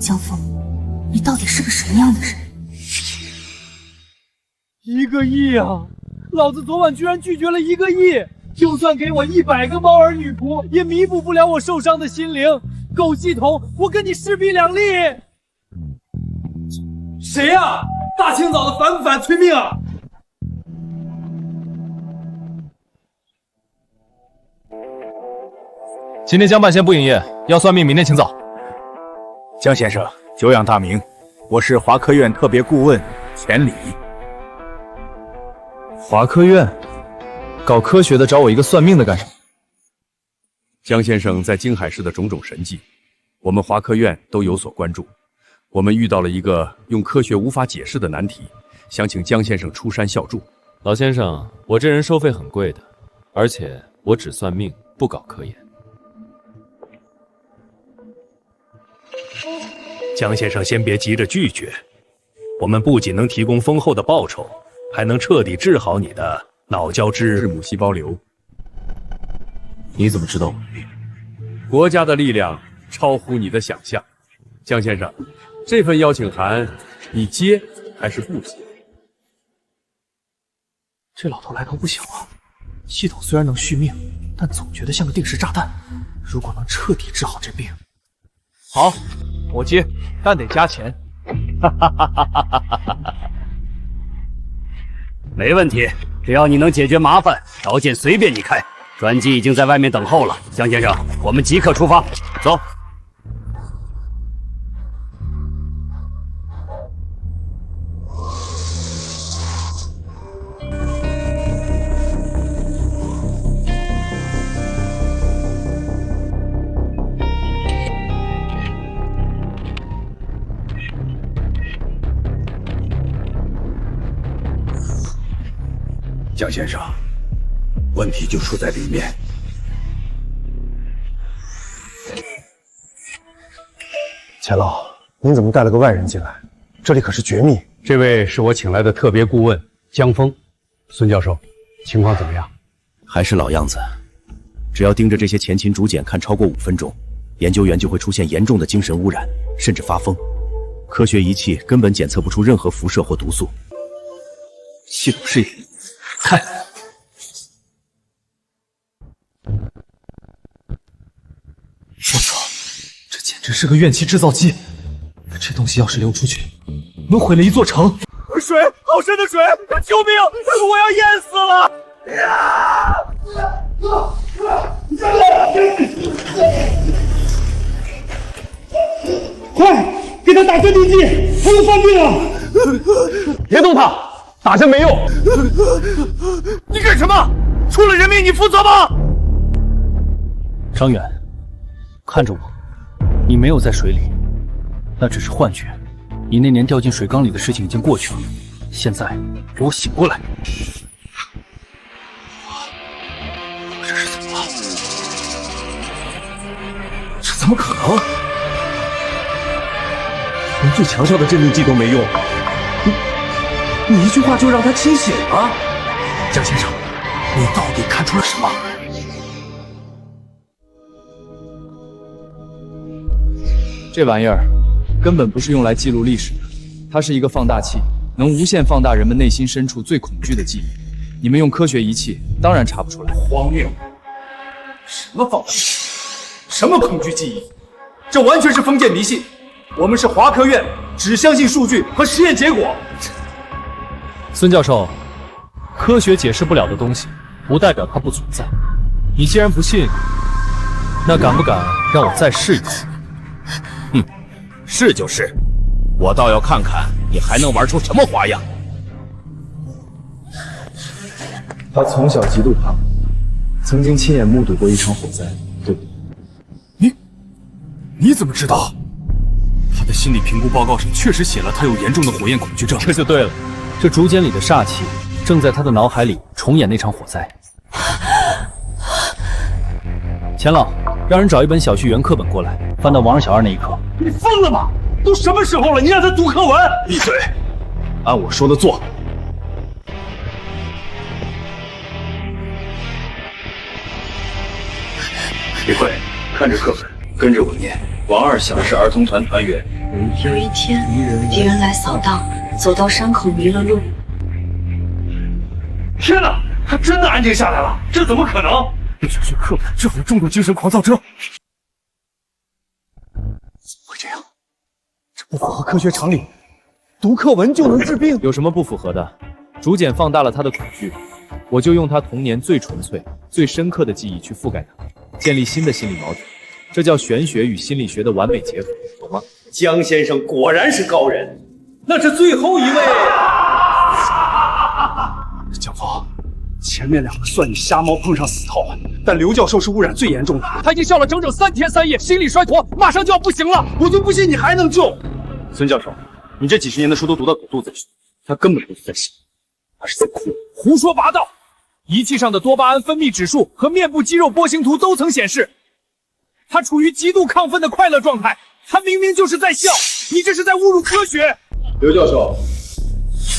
江峰，你到底是个什么样的人？1个亿啊！老子昨晚居然拒绝了1个亿，就算给我100个猫儿女仆，也弥补不了我受伤的心灵。狗系统，我跟你势比两立。谁呀？大清早的烦不烦？催命啊！今天江半仙不营业，要算命，明天请早。江先生，久仰大名，我是华科院特别顾问钱理。华科院搞科学的找我一个算命的干什么？江先生在京海市的种种神迹，我们华科院都有所关注。我们遇到了一个用科学无法解释的难题，想请江先生出山效助。老先生，我这人收费很贵的，而且我只算命，不搞科研。江先生，先别急着拒绝，我们不仅能提供丰厚的报酬，还能彻底治好你的脑胶质母细胞瘤。你怎么知道我的病？国家的力量超乎你的想象。江先生，这份邀请函你接还是不接？这老头来头不小啊！系统虽然能续命，但总觉得像个定时炸弹。如果能彻底治好这病，好，我接，但得加钱。没问题，只要你能解决麻烦，条件随便你开。专机已经在外面等候了，江先生，我们即刻出发，走。江先生，问题就出在里面。钱老，您怎么带了个外人进来？这里可是绝密。这位是我请来的特别顾问江峰。孙教授，情况怎么样？还是老样子，只要盯着这些前秦竹简看超过5分钟，研究员就会出现严重的精神污染，甚至发疯。科学仪器根本检测不出任何辐射或毒素。系统试验，看。我操，这简直是个怨气制造机！这东西要是流出去，能毁了一座城。水，好深的水！救命！我要淹死了！快，给他打镇定剂，他要犯病了！别动他，打针没用。你干什么？出了人命，你负责吗？张远，看着我，你没有在水里，那只是幻觉。你那年掉进水缸里的事情已经过去了，现在给我醒过来！这是怎么了？这怎么可能？连最强效的镇定剂都没用，你一句话就让他清醒了？江先生，你到底看出了什么？这玩意儿根本不是用来记录历史的，它是一个放大器，能无限放大人们内心深处最恐惧的记忆。你们用科学仪器，当然查不出来。荒谬！什么放大器？什么恐惧记忆？这完全是封建迷信。我们是华科院，只相信数据和实验结果。孙教授，科学解释不了的东西，不代表它不存在。你既然不信，那敢不敢让我再试一次？是就是，我倒要看看你还能玩出什么花样。他从小极度怕，曾经亲眼目睹过一场火灾，对不对？你怎么知道？他的心理评估报告上确实写了他有严重的火焰恐惧症。这就对了，这竹简里的煞气正在他的脑海里重演那场火灾。钱老，让人找一本小学原课本过来，翻到王二小二那一课。你疯了吗？都什么时候了，你让他读课文？闭嘴，按我说的做。李慧，看着课本，跟着我念。王二小是儿童团团员。有一天，敌人来扫荡，走到山口迷了路。天哪，他真的安静下来了？这怎么可能？小学课本治好重度精神狂躁症？怎么会这样？这不符合科学常理。读课文就能治病？有什么不符合的？逐渐放大了他的恐惧，我就用他童年最纯粹、最深刻的记忆去覆盖他，建立新的心理锚点。这叫玄学与心理学的完美结合，懂吗？江先生果然是高人，那是最后一位。江峰，前面两个算你瞎猫碰上死套了，但刘教授是污染最严重的，他已经笑了整整3天3夜，心力衰脱，马上就要不行了，我就不信你还能救。孙教授，你这几10年的书都读到狗肚子里去，他根本不是在笑，他是在哭。胡说八道！仪器上的多巴胺分泌指数和面部肌肉波形图都曾显示，他处于极度亢奋的快乐状态，他明明就是在笑，你这是在侮辱科学。刘教授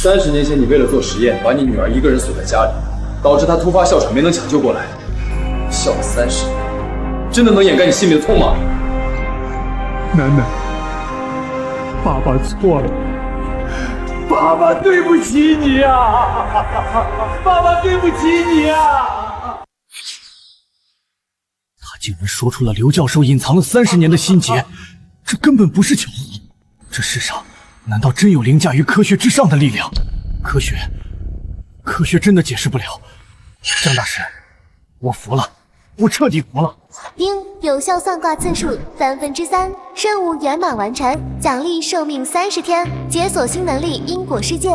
，30年前你为了做实验，把你女儿一个人锁在家里，导致她突发哮喘没能抢救过来，笑了30年，真的能掩盖你心里的痛吗？楠楠，爸爸错了，爸爸对不起你啊，爸爸对不起你啊！他竟然说出了刘教授隐藏了30年的心结，这根本不是巧合。这世上难道真有凌驾于科学之上的力量？科学真的解释不了。江大师，我服了，我彻底服了。丁有效算卦次数3/3，任务圆满完成，奖励寿命30天，解锁新能力因果世界。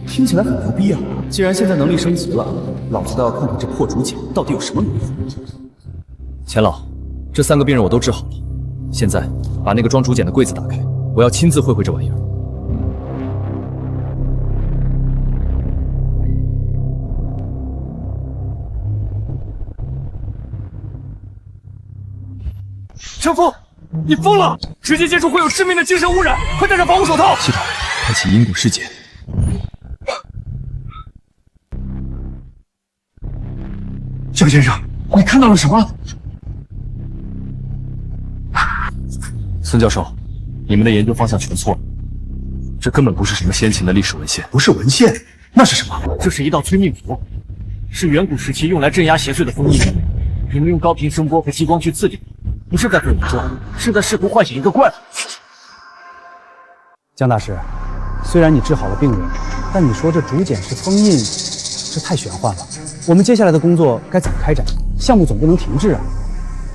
听起来很牛逼啊！既然现在能力升级了，老子倒要看看这破竹简到底有什么用。钱老，这3个病人我都治好了，现在把那个装竹简的柜子打开，我要亲自会会这玩意儿。程峰，你疯了！直接接触会有致命的精神污染，快戴上防护手套。系统开启因果世界。江先生，你看到了什么？孙教授，你们的研究方向全错了，这根本不是什么先秦的历史文献，不是文献，那是什么？这是一道催命符，是远古时期用来镇压邪祟的封印。你们用高频声波和激光去刺激，不是在对我做，是在试图唤醒一个怪物。江大师，虽然你治好了病人，但你说这竹简是封印，这太玄幻了。我们接下来的工作该怎么开展？项目总不能停滞啊！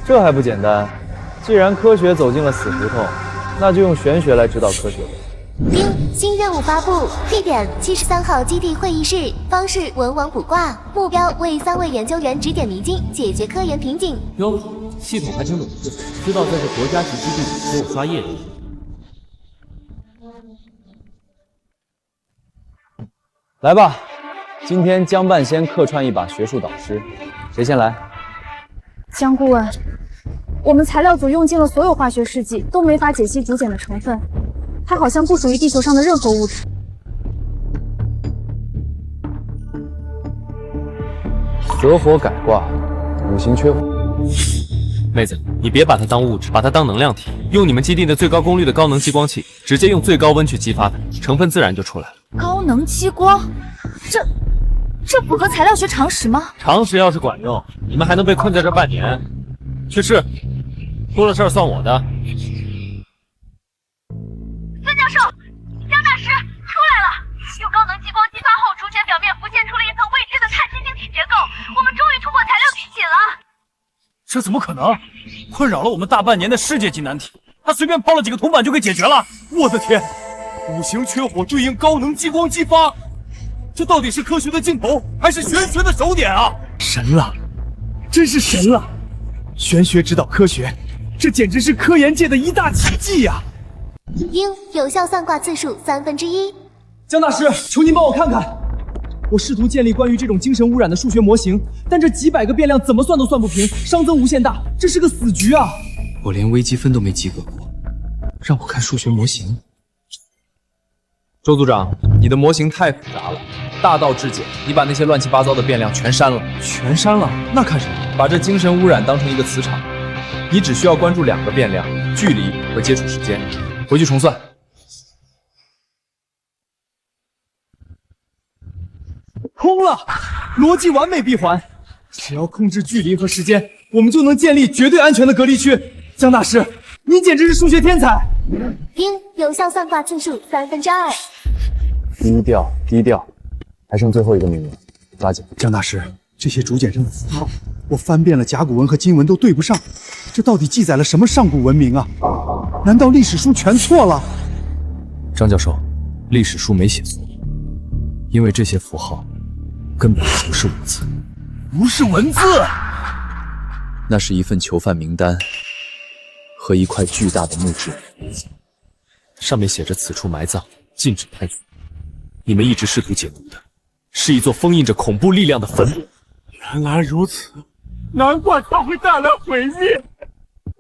这还不简单？既然科学走进了死胡同，那就用玄学来指导科学呗。丁新任务发布，地点73号基地会议室，方式文王卜卦，目标为3位研究员指点迷津，解决科研瓶颈。哟，系统还挺懂事，知道在这国家级基地里给我刷业绩。来吧，今天江半仙客串一把学术导师，谁先来？江顾问，我们材料组用尽了所有化学试剂，都没法解析竹简的成分，它好像不属于地球上的任何物质。蛇火改卦，5行缺火。妹子，你别把它当物质，把它当能量体，用你们基地的最高功率的高能激光器，直接用最高温去激发它，成分自然就出来了。高能激光，这符合材料学常识吗？常识要是管用，你们还能被困在这半年。去试，出了事儿算我的。孙教授，江大师出来了！用高能激光激发后，竹简表面浮现出了一层未知的碳晶晶体结构，我们终于突破材料瓶颈了。这怎么可能？困扰了我们大半年的世界级难题，他随便抛了几个铜板就给解决了。我的天，5行缺火对应高能激光激发，这到底是科学的尽头，还是玄学的手点啊？神了，真是神了！玄学指导科学，这简直是科研界的一大奇迹呀！丁有效算卦次数1/3。江大师，求您帮我看看，我试图建立关于这种精神污染的数学模型，但这几百个变量怎么算都算不平，熵增无限大，这是个死局啊！我连微积分都没及格过，让我看数学模型。周组长，你的模型太复杂了，大道至简，你把那些乱七八糟的变量全删了。全删了？那看什么？把这精神污染当成一个磁场，你只需要关注2个变量：距离和接触时间。回去重算。通了，逻辑完美闭环。只要控制距离和时间，我们就能建立绝对安全的隔离区。江大师，你简直是数学天才！丁有效算卦次数2/3。低调低调，还剩最后一个名额，抓紧！江大师，这些竹简上的符号，我翻遍了甲骨文和金文都对不上，这到底记载了什么上古文明啊？难道历史书全错了？张教授，历史书没写错，因为这些符号根本不是文字，不是文字，那是一份囚犯名单和一块巨大的木质，上面写着此处埋葬，禁止探索。你们一直试图解读的是一座封印着恐怖力量的坟墓。原来如此，难怪它会带来毁灭。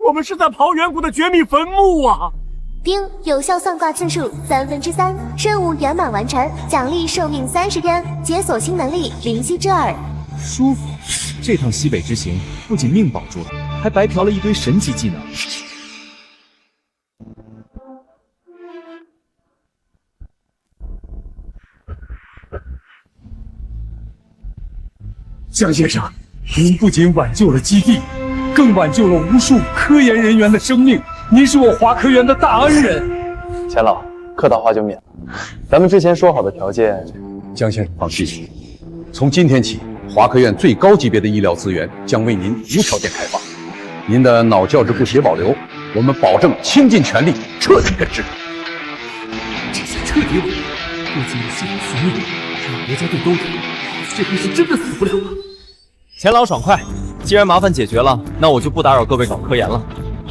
我们是在刨远古的绝密坟墓啊！丁有效算卦次数3/3，任务圆满完成，奖励寿命30天，解锁新能力灵犀之耳。舒服，这趟西北之行不仅命保住了，还白嫖了一堆神级技能。江先生，您不仅挽救了基地，更挽救了无数科研人员的生命。您是我华科院的大恩人。钱老，客套话就免了。咱们之前说好的条件，江先生放心，从今天起，华科院最高级别的医疗资源将为您无条件开放。您的脑教质不协保留，我们保证倾尽全力彻底根治。这下彻底稳了，不仅系统死命，让国家队都赢，这回是真的死不了了。钱老爽快，既然麻烦解决了，那我就不打扰各位搞科研了。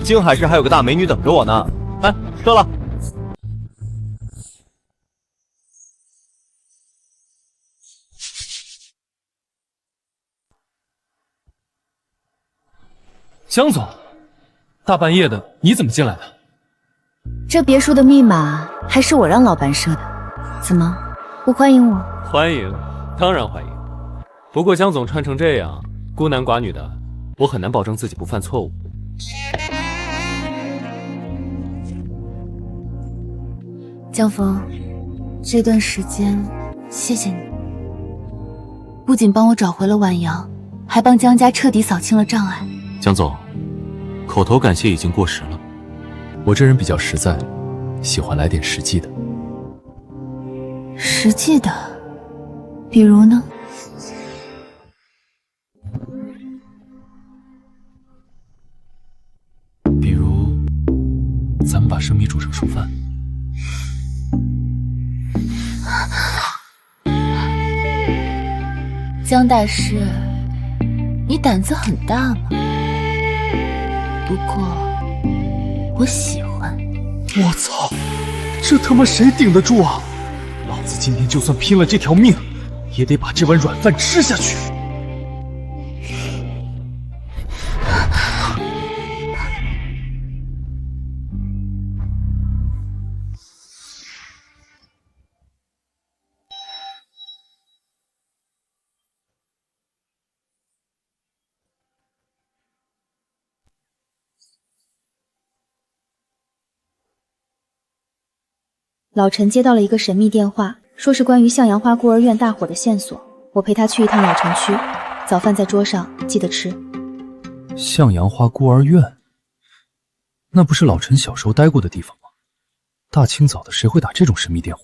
京海市还有个大美女等着我呢。来，撤了。江总，大半夜的，你怎么进来的？这别墅的密码还是我让老板设的，怎么不欢迎我？欢迎，当然欢迎。不过江总穿成这样，孤男寡女的，我很难保证自己不犯错误。江峰，这段时间谢谢你，不仅帮我找回了婉阳，还帮江家彻底扫清了障碍。江总，口头感谢已经过时了。我这人比较实在，喜欢来点实际的。实际的，比如呢？比如，咱们把生米煮成熟饭。江大师，你胆子很大嘛。不过，我喜欢。我操，这他妈谁顶得住啊！老子今天就算拼了这条命，也得把这碗软饭吃下去。老陈接到了一个神秘电话，说是关于向阳花孤儿院大火的线索。我陪他去一趟老城区，早饭在桌上，记得吃。向阳花孤儿院，那不是老陈小时候待过的地方吗？大清早的，谁会打这种神秘电话？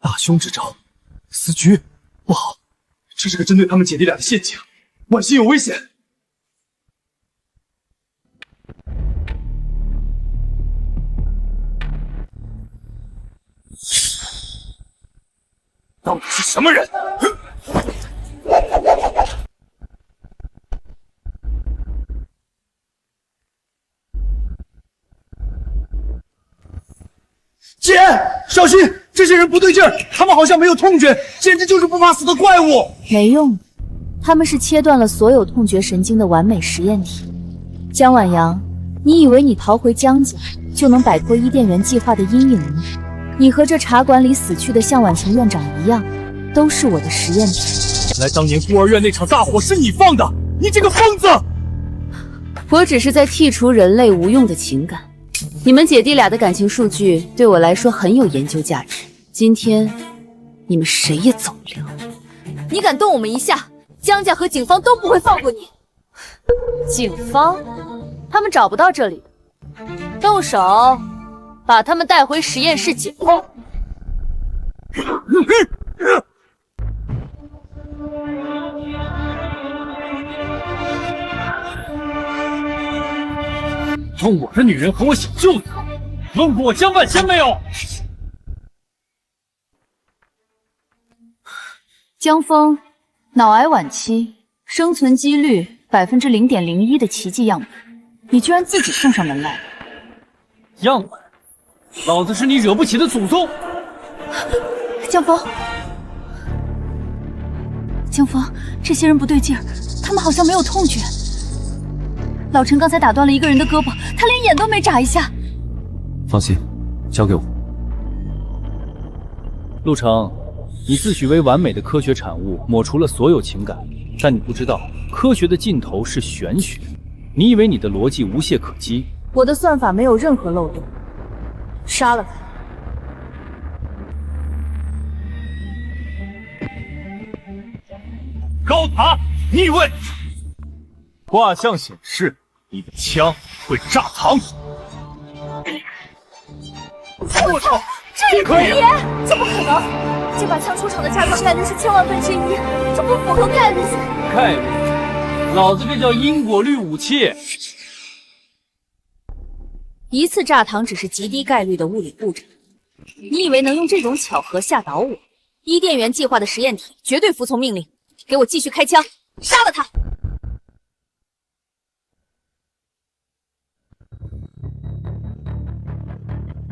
大凶之兆，死局，不好，这是个针对他们姐弟俩的陷阱，婉心有危险。到底是什么人？姐，小心，这些人不对劲儿，他们好像没有痛觉，简直就是不怕死的怪物。没用，他们是切断了所有痛觉神经的完美实验体。江晚阳，你以为你逃回江家就能摆脱伊甸园计划的阴影吗？你和这茶馆里死去的向晚晴院长一样，都是我的实验体。原来当年孤儿院那场大火是你放的，你这个疯子！我只是在剔除人类无用的情感。你们姐弟俩的感情数据对我来说很有研究价值。今天你们谁也走不了。你敢动我们一下，江家和警方都不会放过你。警方？他们找不到这里，动手，把他们带回实验室解剖。动我的女人和我小舅子，问过我江半仙没有？江峰，脑癌晚期，生存几率0.01%的奇迹样本，你居然自己送上门来了。样本？老子是你惹不起的祖宗！江峰，江峰，这些人不对劲儿，他们好像没有痛觉。老陈刚才打断了一个人的胳膊，他连眼都没眨一下。放心，交给我。陆成，你自诩为完美的科学产物，抹除了所有情感，但你不知道，科学的尽头是玄学。你以为你的逻辑无懈可击？我的算法没有任何漏洞，杀了他。高塔逆位，卦象显示你的枪会炸膛。我操，这也可以？怎么可能？这把枪出厂的炸膛概率是1000万分之1，这不符合概率学。概率？老子这叫因果律武器。一次炸膛只是极低概率的物理误诊，你以为能用这种巧合吓倒我？伊甸园计划的实验体绝对服从命令，给我继续开枪，杀了他！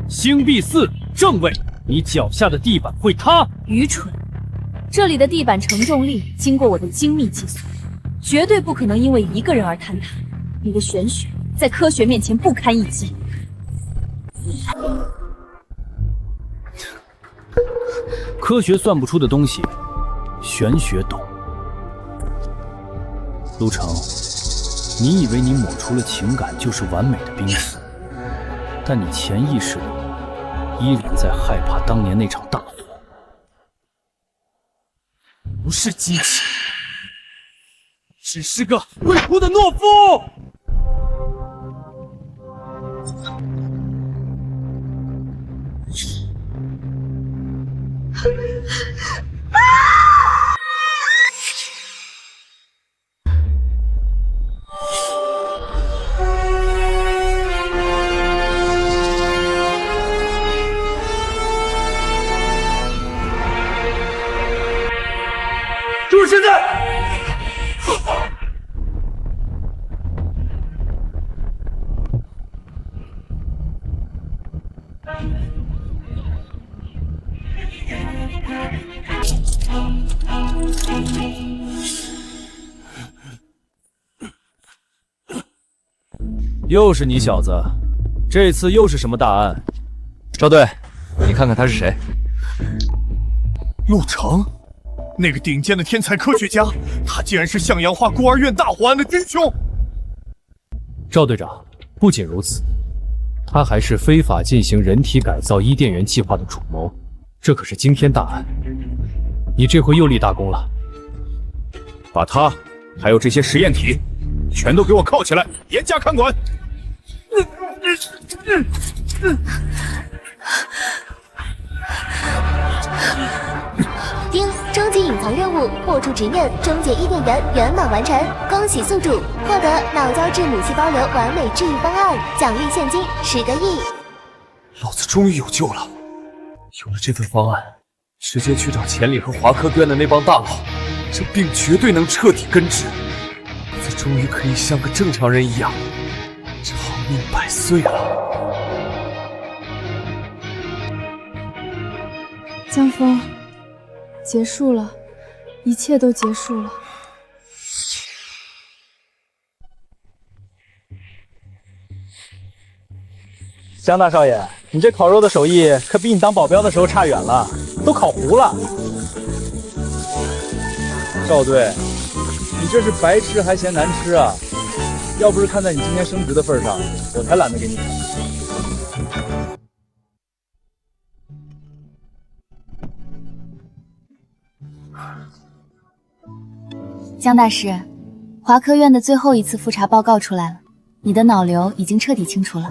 星币4正位，你脚下的地板会塌。愚蠢！这里的地板承重力经过我的精密计算，绝对不可能因为一个人而坍塌。你的玄学在科学面前不堪一击。科学算不出的东西，玄学懂。陆成，你以为你抹除了情感就是完美的濒死，但你潜意识里依然在害怕当年那场大火。不是机器，只是个会哭的懦夫。就是现在！又是你小子，这次又是什么大案？赵队，你看看他是谁？陆成，那个顶尖的天才科学家，他竟然是向阳花孤儿院大火案的真凶。赵队长，不仅如此，他还是非法进行人体改造伊甸园计划的主谋，这可是惊天大案。你这回又立大功了。把他还有这些实验体全都给我铐起来，严加看管。丁，终极隐藏任务，破除执念，终结伊甸园圆满完成，恭喜宿主获得脑胶质母细胞瘤完美治愈方案，奖励现金10个亿。老子终于有救了！有了这份方案，直接去找钱理和华科院的那帮大佬，这病绝对能彻底根治。老子终于可以像个正常人一样，长命百岁了。江峰，结束了，一切都结束了。江大少爷，你这烤肉的手艺可比你当保镖的时候差远了，都烤糊了。赵队，你这是白吃还嫌难吃啊！要不是看在你今天升职的份上，我才懒得给你烤。江大师，华科院的最后一次复查报告出来了，你的脑瘤已经彻底清除了。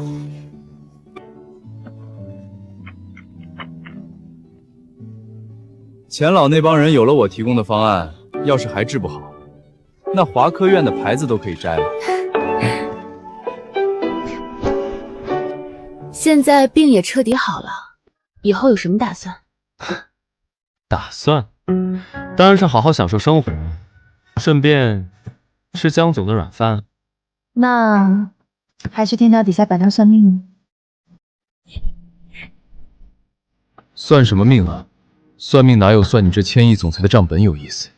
钱老那帮人有了我提供的方案，要是还治不好，那华科院的牌子都可以摘了。现在病也彻底好了，以后有什么打算？打算？当然是好好享受生活，顺便吃江总的软饭。那还去天桥底下摆摊算命呢？算什么命啊？算命哪有算你这千亿总裁的账本有意思？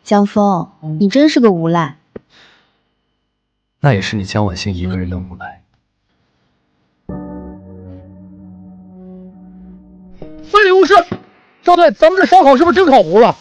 江峰，你真是个无赖。那也是你江晚星一个人的无赖。非礼勿视！赵队，咱们这烧烤是不是真烤糊了？